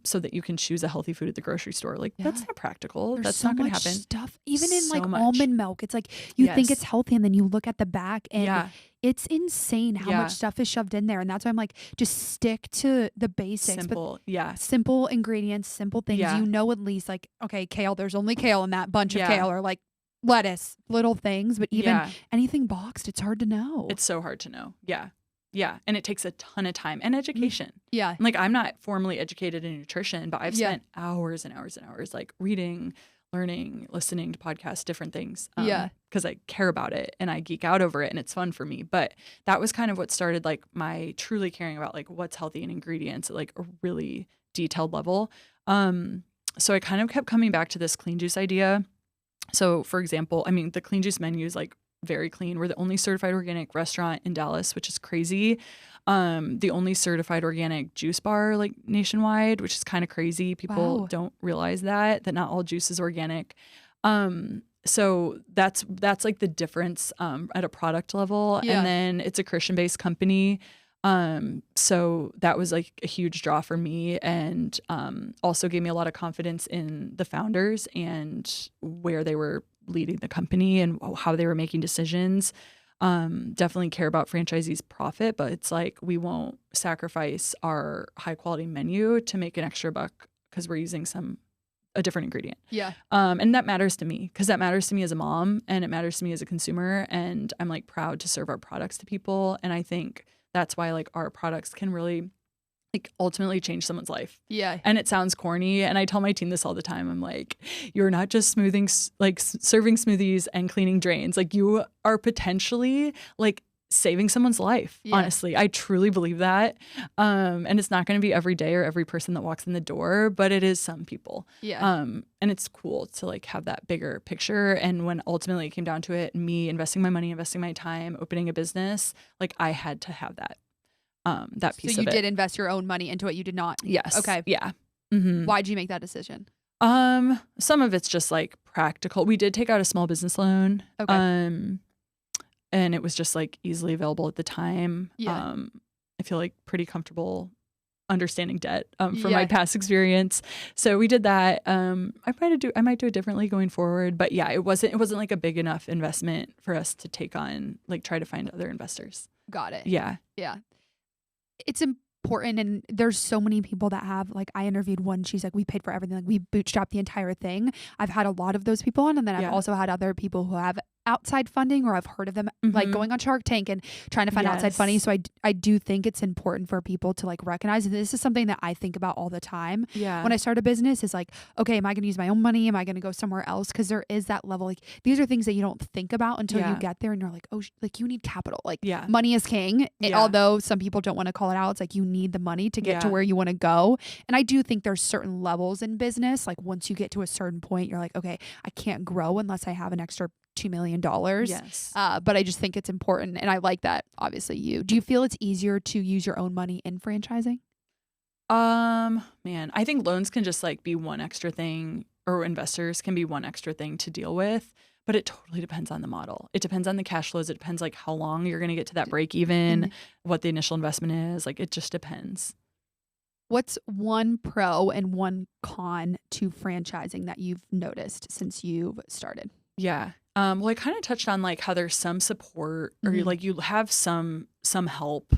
So that you can choose a healthy food at the grocery store. Like that's not practical. That's not going to happen. Stuff, even in like much. almond milk. It's like you think it's healthy, and then you look at the back, and it's insane how much stuff is shoved in there. And that's why I'm like, just stick to the basics. Simple, simple ingredients, simple things. You know, at least like, okay, kale. There's only kale in that bunch of kale, or like lettuce, little things. But even anything boxed, it's hard to know. It's so hard to know. Yeah. And it takes a ton of time and education. Yeah. Like I'm not formally educated in nutrition, but I've spent hours and hours and hours like reading, learning, listening to podcasts, different things. Because I care about it and I geek out over it and it's fun for me. But that was kind of what started like my truly caring about like what's healthy in ingredients at like a really detailed level. So I kind of kept coming back to this clean juice idea. So for example, I mean, the clean juice menu is like very clean. We're the only certified organic restaurant in Dallas, which is crazy. The only certified organic juice bar like nationwide, which is kind of crazy. People don't realize that not all juice is organic. So that's like the difference at a product level. And then it's a Christian-based company. So that was like a huge draw for me and also gave me a lot of confidence in the founders and where they were leading the company and how they were making decisions. Definitely care about franchisees' profit, but it's like we won't sacrifice our high quality menu to make an extra buck because we're using a different ingredient. Yeah. And that matters to me because that matters to me as a mom and it matters to me as a consumer. And I'm like proud to serve our products to people. And I think that's why like our products can really like ultimately change someone's life. Yeah. And it sounds corny. And I tell my team this all the time. I'm like, you're not just serving smoothies and cleaning drains. Like you are potentially like saving someone's life. Honestly, I truly believe that. And it's not going to be every day or every person that walks in the door, but it is some people. Yeah. And it's cool to like have that bigger picture. And when ultimately it came down to it, me investing my money, investing my time, opening a business, like I had to have that piece of it. So you did invest your own money into it. You did not. Yes. Okay. Yeah. Mm-hmm. Why'd you make that decision? Some of it's just like practical. We did take out a small business loan. Okay. And it was just like easily available at the time. Yeah. I feel like pretty comfortable understanding debt from my past experience. So we did that. I might do it differently going forward. But yeah, it wasn't like a big enough investment for us to take on, like try to find other investors. Got it. Yeah. Yeah. It's important, and there's so many people that have, like, I interviewed one, she's like, we paid for everything, like we bootstrapped the entire thing. I've had a lot of those people on, and then I've also had other people who have outside funding, or I've heard of them like going on Shark Tank and trying to find outside funding. So I do think it's important for people to like recognize, and this is something that I think about all the time. Yeah. When I start a business, it's like, okay, am I going to use my own money? Am I going to go somewhere else? Because there is that level, like these are things that you don't think about until you get there, and you're like, oh, like you need capital. Like money is king. Although some people don't want to call it out, it's like you need the money to get to where you want to go. And I do think there's certain levels in business. Like once you get to a certain point, you're like, okay, I can't grow unless I have an extra $2 million. Yes. But I just think it's important. And I like that. Obviously do you feel it's easier to use your own money in franchising? Man, I think loans can just like be one extra thing, or investors can be one extra thing to deal with, but it totally depends on the model. It depends on the cash flows. It depends like how long you're going to get to that break even, what the initial investment is. Like it just depends. What's one pro and one con to franchising that you've noticed since you've started? Yeah. Well, I kind of touched on like how there's some support or like you have some help.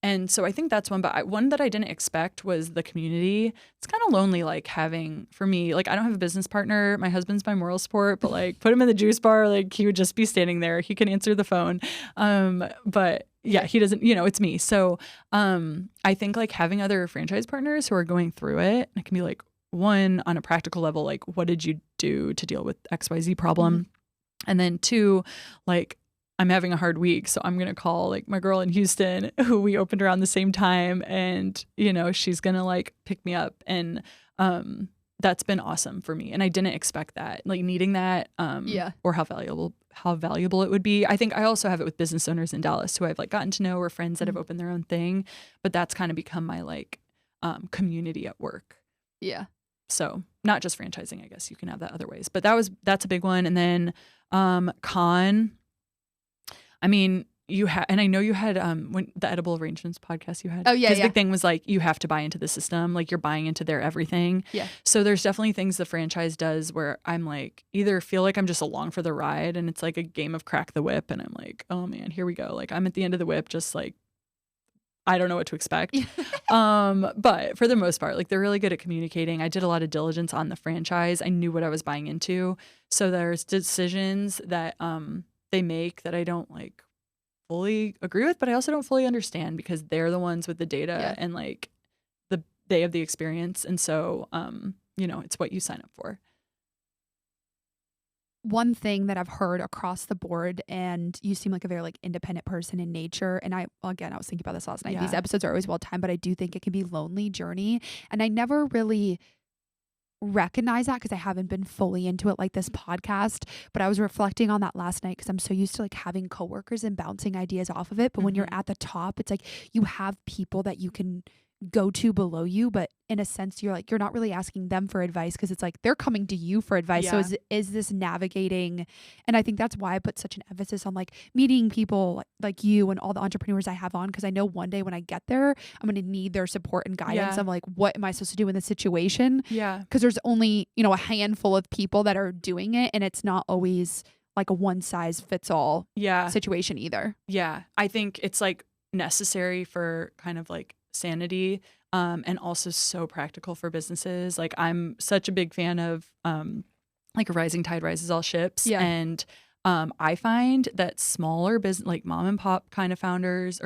And so I think that's one, but one that I didn't expect was the community. It's kind of lonely, like having, for me, like I don't have a business partner. My husband's my moral support, but like put him in the juice bar, like he would just be standing there. He can answer the phone. But yeah, he doesn't, it's me. So I think like having other franchise partners who are going through it, it can be like, one, on a practical level, like what did you do to deal with XYZ problem? And then two, like, I'm having a hard week, so I'm going to call like my girl in Houston who we opened around the same time, and she's going to like pick me up, and that's been awesome for me. And I didn't expect that, like needing that or how valuable it would be. I think I also have it with business owners in Dallas who I've like gotten to know, or friends that have opened their own thing, but that's kind of become my like community at work. Yeah. So not just franchising, I guess you can have that other ways, but that's a big one. And then con, I mean, you had, and I know you had when the Edible Arrangements podcast you had. Oh yeah, his big thing was like you have to buy into the system, like you're buying into their everything. Yeah. So there's definitely things the franchise does where I'm like either feel like I'm just along for the ride, and it's like a game of crack the whip, and I'm like, oh man, here we go. Like I'm at the end of the whip, just like I don't know what to expect. But for the most part, like they're really good at communicating. I did a lot of diligence on the franchise. I knew what I was buying into. So there's decisions that they make that I don't like fully agree with, but I also don't fully understand because they're the ones with the data and like they have the experience. And so, it's what you sign up for. One thing that I've heard across the board, and you seem like a very like independent person in nature. And I was thinking about this last night. These episodes are always well timed, but I do think it can be a lonely journey. And I never really recognize that because I haven't been fully into it like this podcast, but I was reflecting on that last night because I'm so used to like having coworkers and bouncing ideas off of it. But when you're at the top, it's like you have people that you can go to below you, but in a sense you're not really asking them for advice because it's like they're coming to you for advice. So is this navigating? And I think that's why I put such an emphasis on like meeting people like you and all the entrepreneurs I have on, because I know one day when I get there I'm going to need their support and guidance. I'm like, what am I supposed to do in this situation? Because there's only a handful of people that are doing it, and it's not always like a one size fits all situation either. I think it's like necessary for kind of like sanity, and also so practical for businesses. Like I'm such a big fan of like a rising tide rises all ships. And I find that smaller business, like mom and pop kind of founders,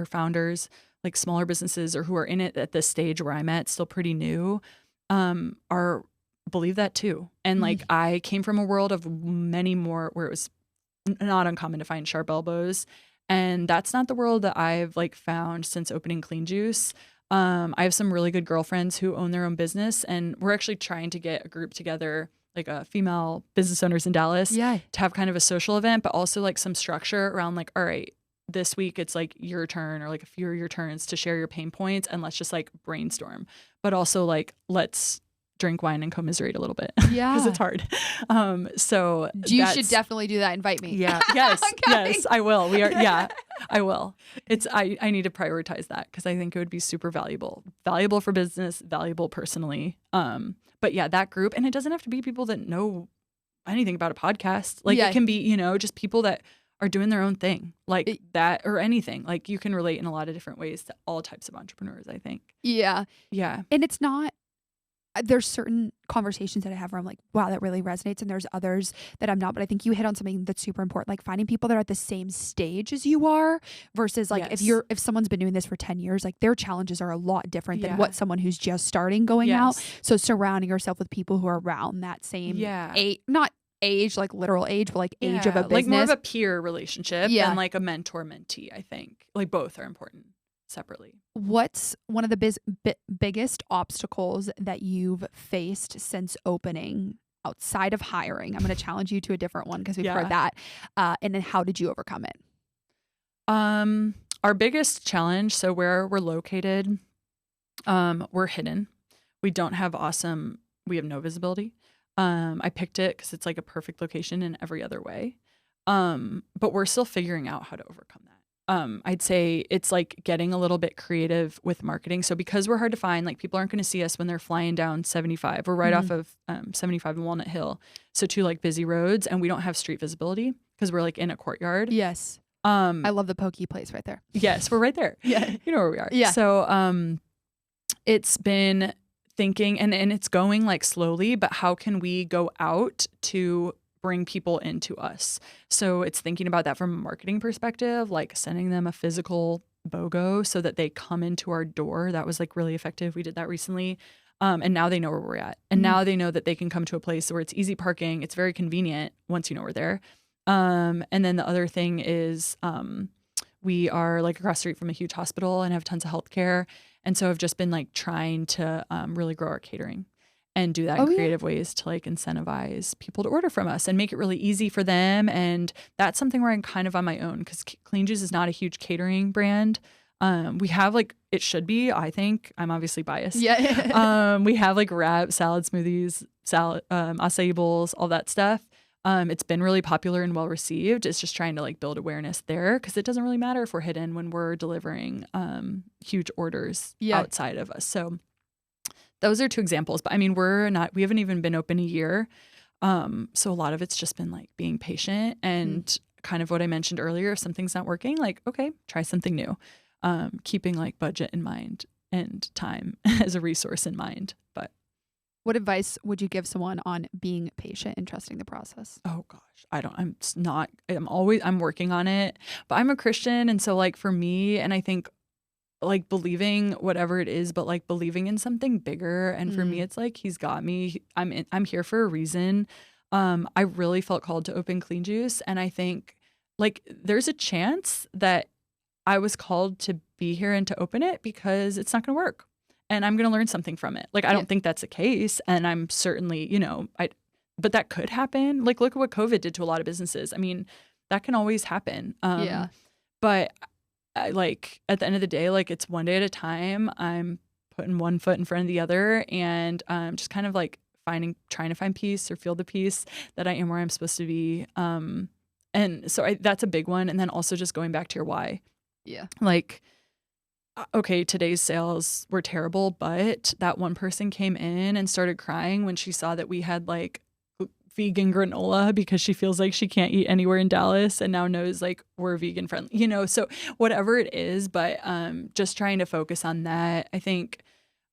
like smaller businesses or who are in it at this stage where I'm at, still pretty new, believe that too. And like I came from a world of many more where it was not uncommon to find sharp elbows. And that's not the world that I've like found since opening Clean Juice. I have some really good girlfriends who own their own business, and we're actually trying to get a group together, like a female business owners in Dallas, to have kind of a social event, but also like some structure around like, all right, this week it's like your turn or like a few of your turns to share your pain points, and let's just like brainstorm, but also like let's drink wine and commiserate a little bit because it's hard. So you should definitely do that. Invite me. Yes, I will. I will. I need to prioritize that because I think it would be super valuable for business, valuable personally. But yeah, that group, and it doesn't have to be people that know anything about a podcast. Like it can be, just people that are doing their own thing like that or anything. Like you can relate in a lot of different ways to all types of entrepreneurs, I think. Yeah. And it's not, there's certain conversations that I have where I'm like, wow, that really resonates. And there's others that I'm not. But I think you hit on something that's super important, like finding people that are at the same stage as you are versus like if someone's been doing this for 10 years, like their challenges are a lot different than what someone who's just starting going out. So surrounding yourself with people who are around that same age, not age, like literal age, but like age of a business. Like more of a peer relationship than like a mentor-mentee, I think. Like both are important separately. What's one of the biggest obstacles that you've faced since opening outside of hiring? I'm going to challenge you to a different one because we've heard that. And then how did you overcome it? Our biggest challenge, so where we're located, we're hidden. We don't have we have no visibility. I picked it because it's like a perfect location in every other way. But we're still figuring out how to overcome that. I'd say it's like getting a little bit creative with marketing. So because we're hard to find, like people aren't going to see us when they're flying down 75. We're right off of 75 and Walnut Hill. So two like busy roads, and we don't have street visibility because we're like in a courtyard. Yes. I love the pokey place right there. Yes, we're right there. Yeah. You know where we are. Yeah. So it's been thinking, and it's going like slowly, but how can we go out to bring people into us? So it's thinking about that from a marketing perspective, like sending them a physical BOGO so that they come into our door. That was like really effective. We did that recently. And now they know where we're at. And now they know that they can come to a place where it's easy parking. It's very convenient once you know we're there. And then the other thing is we are like across the street from a huge hospital and have tons of healthcare. And so I've just been like trying to really grow our catering and do that in creative ways to like incentivize people to order from us and make it really easy for them. And that's something where I'm kind of on my own because Clean Juice is not a huge catering brand. We have like, it should be, I think. I'm obviously biased. Yeah. We have like wrap, salad smoothies, acai bowls, all that stuff. It's been really popular and well received. It's just trying to like build awareness there because it doesn't really matter if we're hidden when we're delivering huge orders outside of us. So those are two examples. But I mean, we haven't even been open a year. So a lot of it's just been like being patient and kind of what I mentioned earlier. If something's not working, like, okay, try something new. Keeping like budget in mind and time as a resource in mind. But what advice would you give someone on being patient and trusting the process? Oh gosh, I'm working on it, but I'm a Christian. And so like for me, and I think like believing whatever it is, but like believing in something bigger. And for me, it's like, he's got me. I'm here for a reason. I really felt called to open Clean Juice. And I think like there's a chance that I was called to be here and to open it because it's not going to work. And I'm going to learn something from it. Like, I don't think that's the case. And I'm certainly, but that could happen. Like, look at what COVID did to a lot of businesses. I mean, that can always happen. But like at the end of the day, like it's one day at a time. I'm putting one foot in front of the other and just kind of like trying to find peace or feel the peace that I am where I'm supposed to be. And so that's a big one. And then also just going back to your why. Yeah. Like, okay, today's sales were terrible, but that one person came in and started crying when she saw that we had like vegan granola because she feels like she can't eat anywhere in Dallas and now knows like we're vegan friendly, so whatever it is, but just trying to focus on that. I think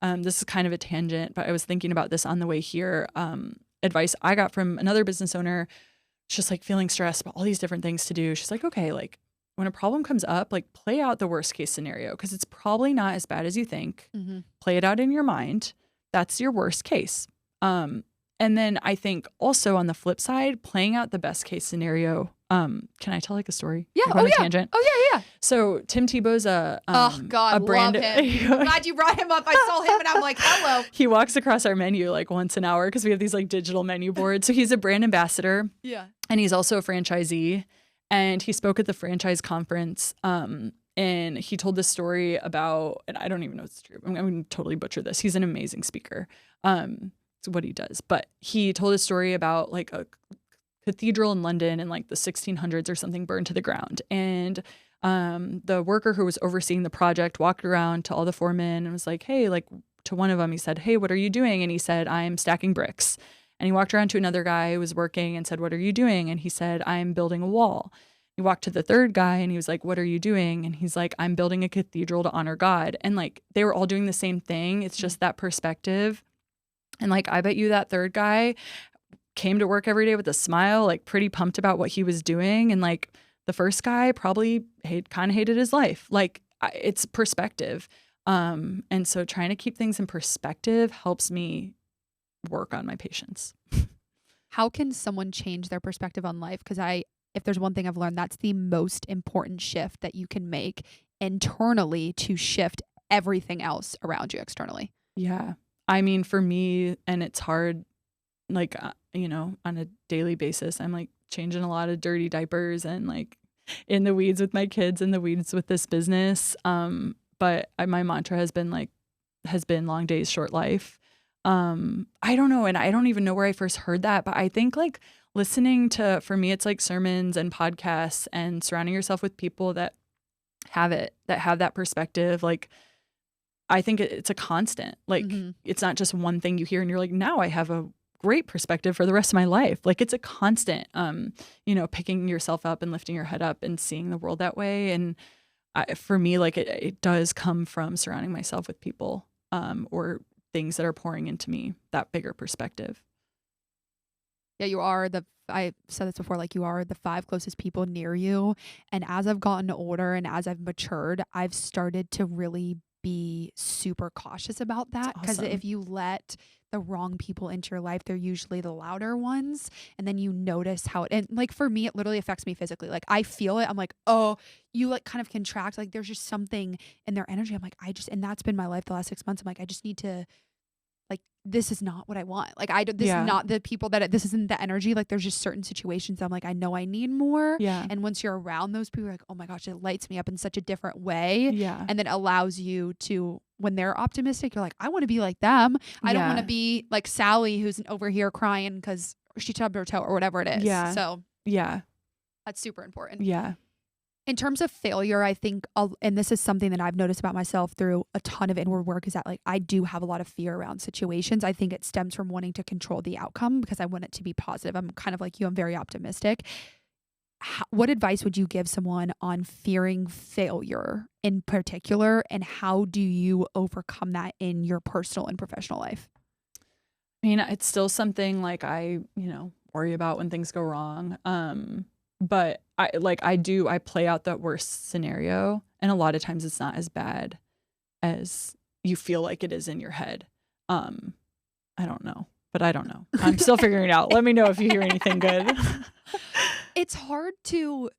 this is kind of a tangent, but I was thinking about this on the way here. Advice I got from another business owner, just like feeling stressed about all these different things to do. She's like, okay, like when a problem comes up, like play out the worst case scenario because it's probably not as bad as you think. Play it out in your mind. That's your worst case. And then I think also on the flip side, playing out the best case scenario. Can I tell like a story? Yeah. Tangent? Oh yeah. So Tim Tebow's a love brand. him. I'm glad you brought him up. I saw him and I'm like, hello. He walks across our menu like once an hour because we have these like digital menu boards. So he's a brand ambassador. Yeah. And he's also a franchisee. And he spoke at the franchise conference. And he told this story about, and I don't even know if it's true. I'm going to totally butcher this. He's an amazing speaker. It's what he does. But he told a story about like a cathedral in London in like the 1600s or something burned to the ground. And the worker who was overseeing the project walked around to all the foremen and was like, hey, like to one of them, he said, hey, what are you doing? And he said, I'm stacking bricks. And he walked around to another guy who was working and said, what are you doing? And he said, I'm building a wall. He walked to the third guy and he was like, what are you doing? And he's like, I'm building a cathedral to honor God. And like they were all doing the same thing. It's just that perspective. And like, I bet you that third guy came to work every day with a smile, like pretty pumped about what he was doing. And like the first guy probably kind of hated his life. Like it's perspective. And so trying to keep things in perspective helps me work on my patience. How can someone change their perspective on life? Because if there's one thing I've learned, that's the most important shift that you can make internally to shift everything else around you externally. Yeah. I mean, for me, and it's hard, like, on a daily basis, I'm like changing a lot of dirty diapers and like in the weeds with my kids, in the weeds with this business. But my mantra has been long days, short life. I don't know. And I don't even know where I first heard that, but I think like listening to, for me, it's like sermons and podcasts and surrounding yourself with people that have that perspective. Like, I think it's a constant, like it's not just one thing you hear and you're like, now I have a great perspective for the rest of my life. Like it's a constant, picking yourself up and lifting your head up and seeing the world that way. And for me, like it does come from surrounding myself with people or things that are pouring into me that bigger perspective. Yeah, I said this before, like you are the 5 closest people near you. And as I've gotten older and as I've matured, I've started to really be super cautious about that. Because Awesome. if you let the wrong people into your life, they're usually the louder ones. And then you notice how and like for me, it literally affects me physically. Like I feel it. I'm like, oh, you like kind of contract. Like there's just something in their energy. I'm like, and that's been my life the last 6 months. I'm like, I just need to like this is not what I want. Like this is not the people this isn't the energy. Like there's just certain situations I'm like, I know I need more. Yeah. And once you're around those people, you're like, oh my gosh, it lights me up in such a different way. Yeah. And then allows you to, when they're optimistic, you're like, I want to be like them. I don't want to be like Sally who's over here crying because she stubbed her toe or whatever it is. Yeah. So yeah, that's super important. Yeah. In terms of failure, I think, and this is something that I've noticed about myself through a ton of inward work, is that like I do have a lot of fear around situations. I think it stems from wanting to control the outcome because I want it to be positive. I'm kind of like you. I'm very optimistic. What advice would you give someone on fearing failure in particular, and how do you overcome that in your personal and professional life? I mean, it's still something like I, worry about when things go wrong. But I play out that worst scenario. And a lot of times it's not as bad as you feel like it is in your head. I don't know, but I don't know. I'm still figuring it out. Let me know if you hear anything good. It's hard to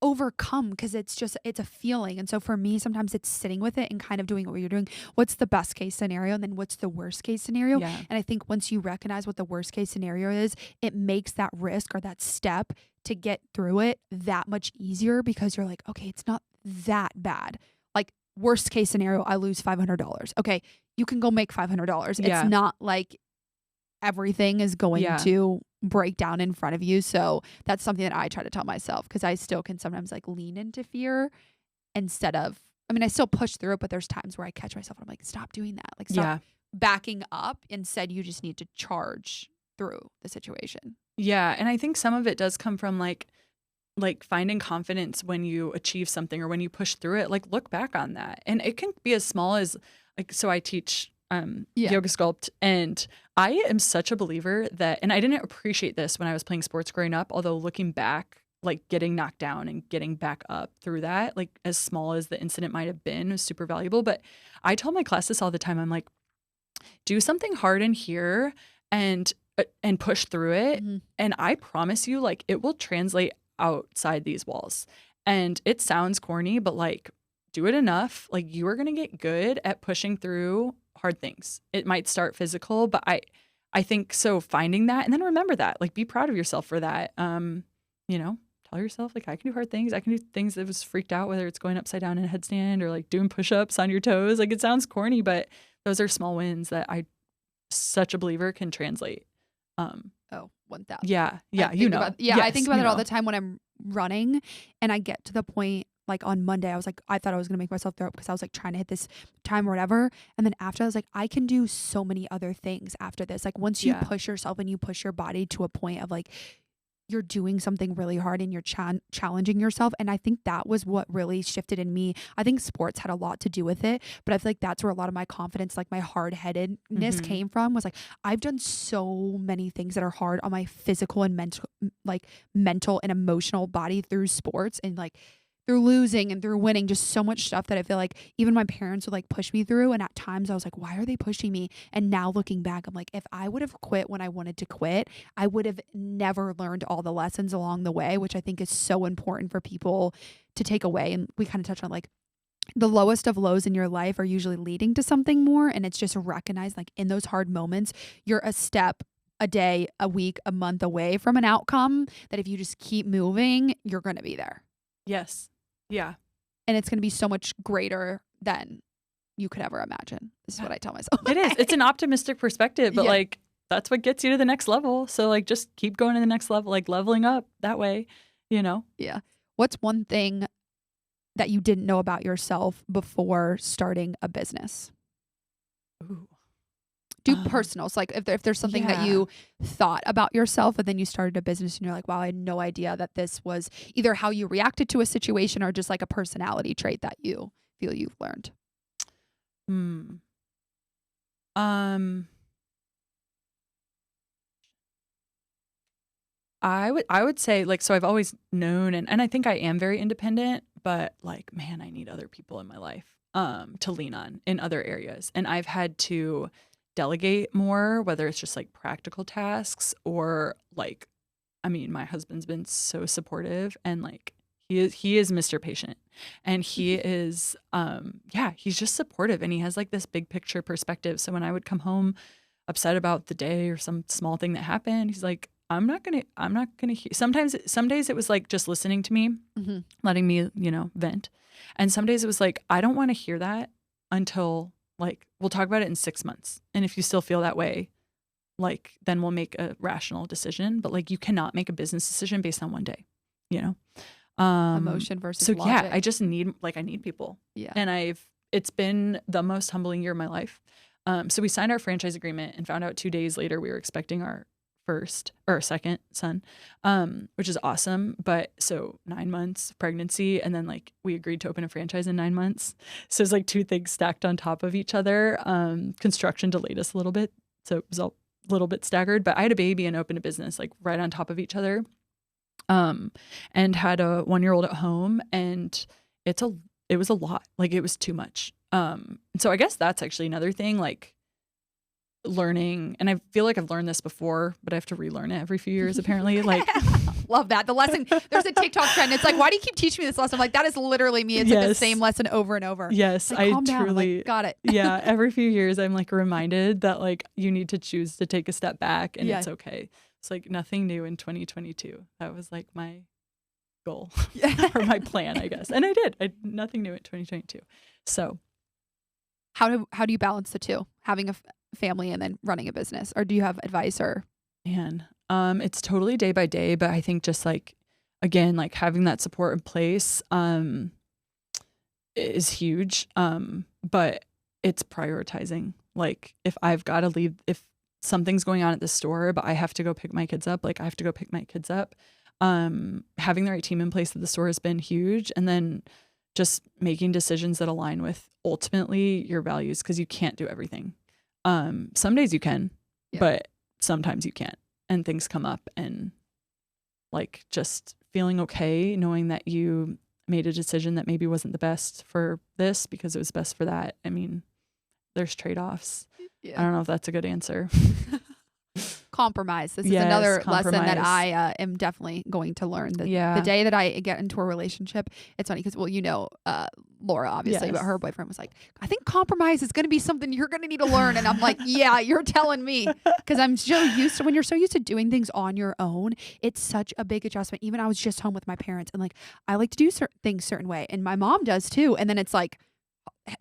overcome because it's a feeling. And so for me, sometimes it's sitting with it and kind of doing what you're doing. What's the best case scenario? And then what's the worst case scenario? Yeah. And I think once you recognize what the worst case scenario is, it makes that risk or that step to get through it that much easier because you're like, okay, it's not that bad. Like worst case scenario, I lose $500. Okay, you can go make $500. Yeah. It's not like everything is going to break down in front of you. So that's something that I try to tell myself because I still can sometimes like lean into fear instead of, I still push through it, but there's times where I catch myself and I'm like, stop doing that. Like stop backing up. Instead, you just need to charge through the situation. Yeah. And I think some of it does come from like finding confidence when you achieve something or when you push through it. Like look back on that. And it can be as small as like, so I teach yoga sculpt, and I am such a believer that, and I didn't appreciate this when I was playing sports growing up, although looking back, like getting knocked down and getting back up through that, like as small as the incident might have been, was super valuable. But I tell my class this all the time. I'm like, do something hard in here and push through it. Mm-hmm. And I promise you, like it will translate outside these walls. And it sounds corny, but like do it enough. Like you are going to get good at pushing through hard things. It might start physical, but I think so finding that and then remember that, like be proud of yourself for that. Tell yourself like I can do hard things. I can do things that was freaked out, whether it's going upside down in a headstand or like doing push-ups on your toes. Like it sounds corny, but those are small wins that I such a believer can translate. 1,000. Yeah. I think about it all the time when I'm running and I get to the point. Like on Monday, I was like, I thought I was going to make myself throw up because I was like trying to hit this time or whatever. And then after I was like, I can do so many other things after this. Like once you push yourself and you push your body to a point of like, you're doing something really hard and you're challenging yourself. And I think that was what really shifted in me. I think sports had a lot to do with it, but I feel like that's where a lot of my confidence, like my hard-headedness came from, was like, I've done so many things that are hard on my physical and mental and emotional body through sports and like, through losing and through winning, just so much stuff that I feel like even my parents would like push me through. And at times I was like, why are they pushing me? And now looking back, I'm like, if I would have quit when I wanted to quit, I would have never learned all the lessons along the way, which I think is so important for people to take away. And we kind of touched on like the lowest of lows in your life are usually leading to something more. And it's just recognized like in those hard moments, you're a step, a day, a week, a month away from an outcome that if you just keep moving, you're going to be there. Yes. Yeah. And it's going to be so much greater than you could ever imagine. This is what I tell myself. It is. It's an optimistic perspective, but like that's what gets you to the next level. So like just keep going to the next level, like leveling up that way, Yeah. What's one thing that you didn't know about yourself before starting a business? Ooh. Do personals. Like if there's something that you thought about yourself and then you started a business and you're like, wow, I had no idea that this was either how you reacted to a situation or just like a personality trait that you feel you've learned. I would say, like, so I've always known, and I think I am very independent, but like, man, I need other people in my life to lean on in other areas. And I've had to delegate more, whether it's just like practical tasks or like, I mean, my husband's been so supportive, and like he is Mr. Patient, and he is he's just supportive, and he has like this big picture perspective. So when I would come home upset about the day or some small thing that happened, he's like, I'm not gonna hear. Some days it was like just listening to me, letting me, vent. And some days it was like, I don't want to hear that until like, we'll talk about it in 6 months. And if you still feel that way, like, then we'll make a rational decision. But like, you cannot make a business decision based on one day, emotion versus logic. Yeah, I just need people. Yeah. And it's been the most humbling year of my life. So we signed our franchise agreement and found out 2 days later we were expecting our second son, which is awesome. But so 9 months of pregnancy, and then like we agreed to open a franchise in 9 months. So it's like two things stacked on top of each other. Construction delayed us a little bit, so it was a little bit staggered. But I had a baby and opened a business like right on top of each other, and had a 1-year-old at home, and it was a lot. Like, it was too much. So I guess that's actually another thing, like, learning, and I feel like I've learned this before, but I have to relearn it every few years apparently. Like, love that. The lesson, there's a TikTok trend. It's like, why do you keep teaching me this lesson? I'm like, that is literally me. It's like the same lesson over and over. Yes, like, I calm down. truly I'm like, got it. Yeah, every few years I'm like reminded that like you need to choose to take a step back, and it's okay. It's like nothing new in 2022. That was like my goal or my plan, I guess. And I did. Nothing new in 2022. So how do you balance the two, having a family and then running a business? Or do you have advice? Or it's totally day by day, but I think just like, again, like having that support in place is huge. But it's prioritizing. Like, if I've got to leave, if something's going on at the store but I have to go pick my kids up, like I have to go pick my kids up. Having the right team in place at the store has been huge. And then just making decisions that align with ultimately your values, because you can't do everything. Some days you can, but sometimes you can't, and things come up, and like just feeling okay knowing that you made a decision that maybe wasn't the best for this because it was best for that. I mean, there's trade-offs. I don't know if that's a good answer. Compromise. This is another lesson that I am definitely going to learn. The day that I get into a relationship, it's funny because, Laura, obviously, but her boyfriend was like, I think compromise is going to be something you're going to need to learn. And I'm like, yeah, you're telling me, because I'm so used to, when you're so used to doing things on your own, it's such a big adjustment. Even I was just home with my parents, and like, I like to do certain things certain way, and my mom does too. And then it's like,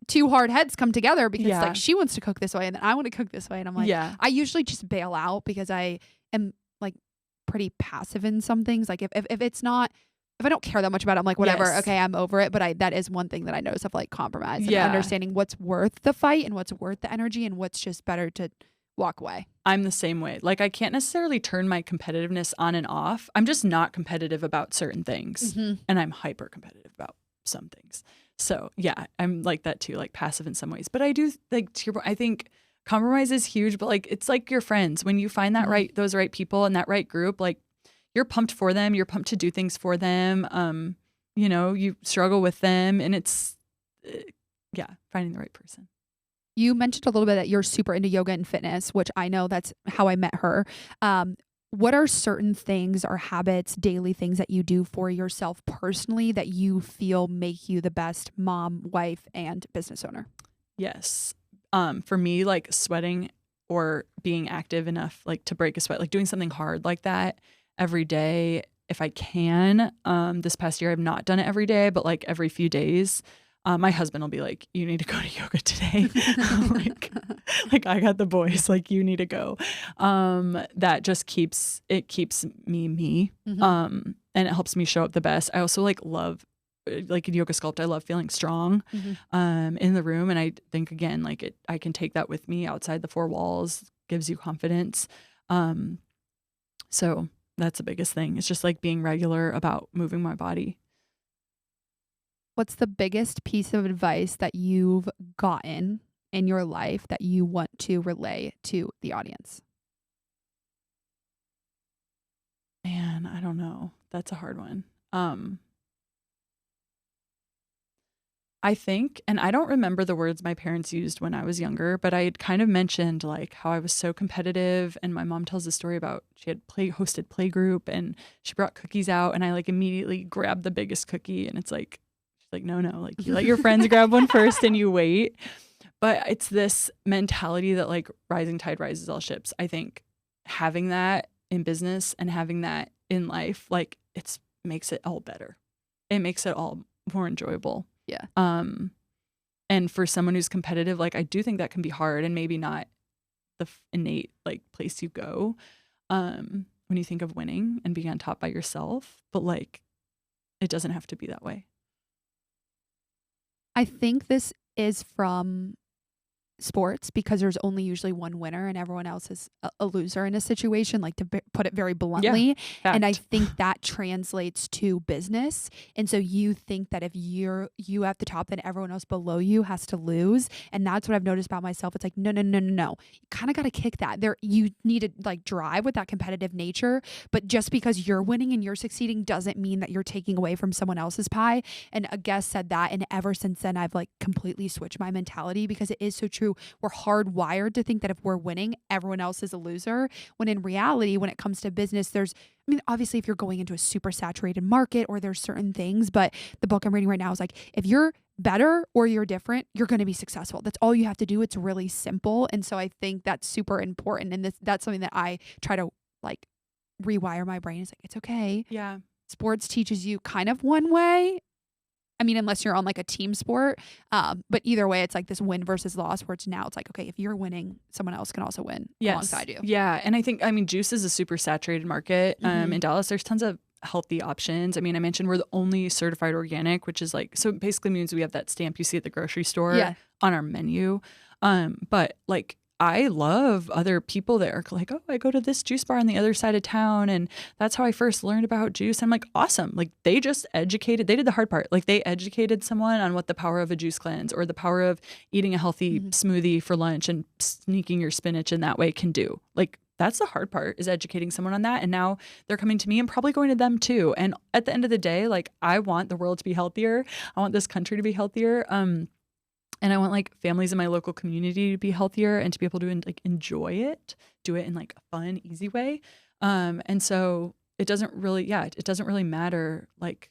two hard heads come together because it's like she wants to cook this way and then I want to cook this way, and I'm like, I usually just bail out because I am like pretty passive in some things. Like if it's not, if I don't care that much about it, I'm like, whatever, okay, I'm over it. But that is one thing that I notice of like compromise and understanding what's worth the fight and what's worth the energy and what's just better to walk away. I'm the same way. Like, I can't necessarily turn my competitiveness on and off. I'm just not competitive about certain things, and I'm hyper competitive about some things. So yeah, I'm like that too, like passive in some ways. But I do, like, to your point, I think compromise is huge, but like, it's like your friends. When you find that those right people and that right group, like, you're pumped for them. You're pumped to do things for them. You struggle with them, and it's, finding the right person. You mentioned a little bit that you're super into yoga and fitness, which I know that's how I met her. What are certain things or habits, daily things that you do for yourself personally that you feel make you the best mom, wife, and business owner? Yes. For me, like sweating or being active enough, like to break a sweat, like doing something hard like that every day, if I can. This past year, I've not done it every day, but like every few days. My husband will be like, you need to go to yoga today. like I got the boys, like you need to go. That just keeps me. And it helps me show up the best. I also like love like in yoga sculpt, I love feeling strong in the room. And I think, again, like I can take that with me outside the four walls, gives you confidence. So that's the biggest thing. It's just like being regular about moving my body. What's the biggest piece of advice that you've gotten in your life that you want to relay to the audience? Man, I don't know. That's a hard one. I think, and I don't remember the words my parents used when I was younger, but I had kind of mentioned like how I was so competitive, and my mom tells a story about she had hosted play group and she brought cookies out, and I like immediately grabbed the biggest cookie, and it's like, she's like, no, like you let your friends grab one first and you wait. But it's this mentality that like rising tide rises all ships. I think having that in business and having that in life, like makes it all better. It makes it all more enjoyable. Yeah. And for someone who's competitive, like I do think that can be hard and maybe not the innate like place you go when you think of winning and being on top by yourself, but like it doesn't have to be that way. I think this is from sports because there's only usually one winner and everyone else is a loser in a situation, like to put it very bluntly. Yeah, and I think that translates to business. And so you think that if you at the top, then everyone else below you has to lose. And that's what I've noticed about myself. It's like, no. You kind of got to kick that there. You need to like drive with that competitive nature, but just because you're winning and you're succeeding doesn't mean that you're taking away from someone else's pie. And a guest said that. And ever since then, I've like completely switched my mentality because it is so true. We're hardwired to think that if we're winning, everyone else is a loser. When in reality, when it comes to business, obviously if you're going into a super saturated market or there's certain things, but the book I'm reading right now is like, if you're better or you're different, you're going to be successful. That's all you have to do. It's really simple. And so I think that's super important. And that's something that I try to like rewire my brain. It's like, it's okay. Yeah. Sports teaches you kind of one way. I mean, unless you're on like a team sport. But either way, it's like this win versus loss where it's like, okay, if you're winning, someone else can also win alongside you. Yeah. And I think, juice is a super saturated market. In Dallas, there's tons of healthy options. I mentioned we're the only certified organic, which is like, so it basically means we have that stamp you see at the grocery store on our menu. But like, I love other people that are like, oh, I go to this juice bar on the other side of town, and that's how I first learned about juice. I'm like, awesome. Like they did the hard part. Like they educated someone on what the power of a juice cleanse or the power of eating a healthy smoothie for lunch and sneaking your spinach in that way can do. Like that's the hard part, is educating someone on that. And now they're coming to me and probably going to them too. And at the end of the day, like I want the world to be healthier. I want this country to be healthier. And I want like families in my local community to be healthier and to be able to like enjoy it, do it in like a fun, easy way. And so it doesn't really matter like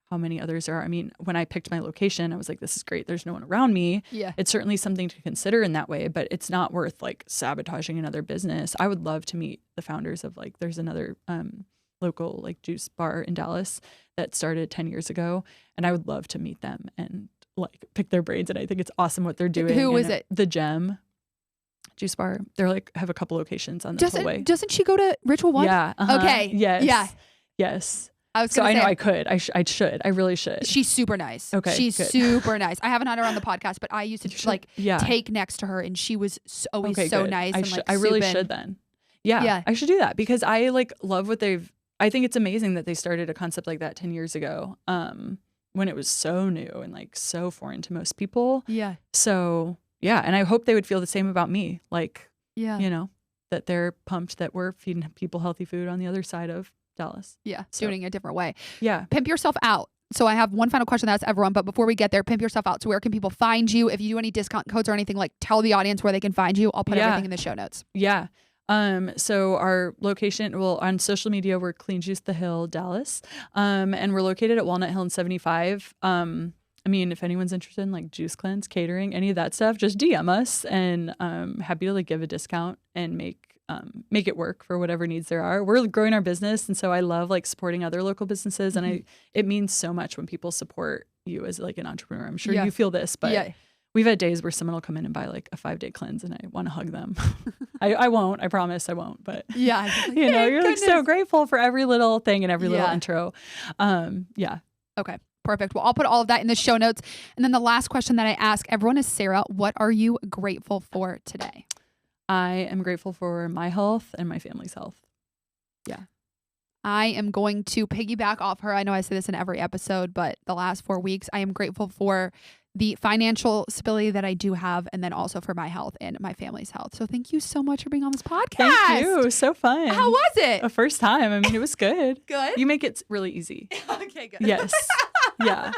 how many others are. When I picked my location, I was like, this is great. There's no one around me. Yeah. It's certainly something to consider in that way, but it's not worth like sabotaging another business. I would love to meet the founders of like, there's another local like juice bar in Dallas that started 10 years ago. And I would love to meet them and like pick their brains, and I think it's awesome what they're doing. Who is it? The Gem Juice Bar. They're like have a couple locations on the tollway. Doesn't she go to Ritual One? Yeah. Okay. Yes. Yeah. Yes. I know I could. I should. I really should. She's super nice. Okay. She's good. super nice. I haven't had her on the podcast, but I used to take next to her, and she was always so good. nice. I really should then. Yeah. I should do that because I like love what I think it's amazing that they started a concept like that 10 years ago. When it was so new and like so foreign to most people. Yeah. So yeah. And I hope they would feel the same about me. Like, yeah, that they're pumped that we're feeding people healthy food on the other side of Dallas. Yeah. So, doing it a different way. Yeah. Pimp yourself out. So I have one final question that's everyone, but before we get there, pimp yourself out. So where can people find you? If you do any discount codes or anything, like tell the audience where they can find you. I'll put everything in the show notes. Yeah. So our location, on social media, we're Clean Juice the Hill, Dallas. And we're located at Walnut Hill and 75. If anyone's interested in like juice cleanse, catering, any of that stuff, just DM us, and happy to like give a discount and make it work for whatever needs there are. We're growing our business, and so I love like supporting other local businesses, and it means so much when people support you as like an entrepreneur. I'm sure you feel this, but we've had days where someone will come in and buy like a 5-day cleanse, and I want to hug them. I won't. I promise I won't. But yeah, you're like so grateful for every little thing and every little intro. Yeah. Okay. Perfect. Well, I'll put all of that in the show notes. And then the last question that I ask everyone is, Sarah, what are you grateful for today? I am grateful for my health and my family's health. Yeah. I am going to piggyback off her. I know I say this in every episode, but the last 4 weeks, I am grateful for the financial stability that I do have, and then also for my health and my family's health. So thank you so much for being on this podcast. Thank you. It was so fun. How was it? The first time. I mean, it was good. Good? You make it really easy. Okay, good. Yes. Yeah.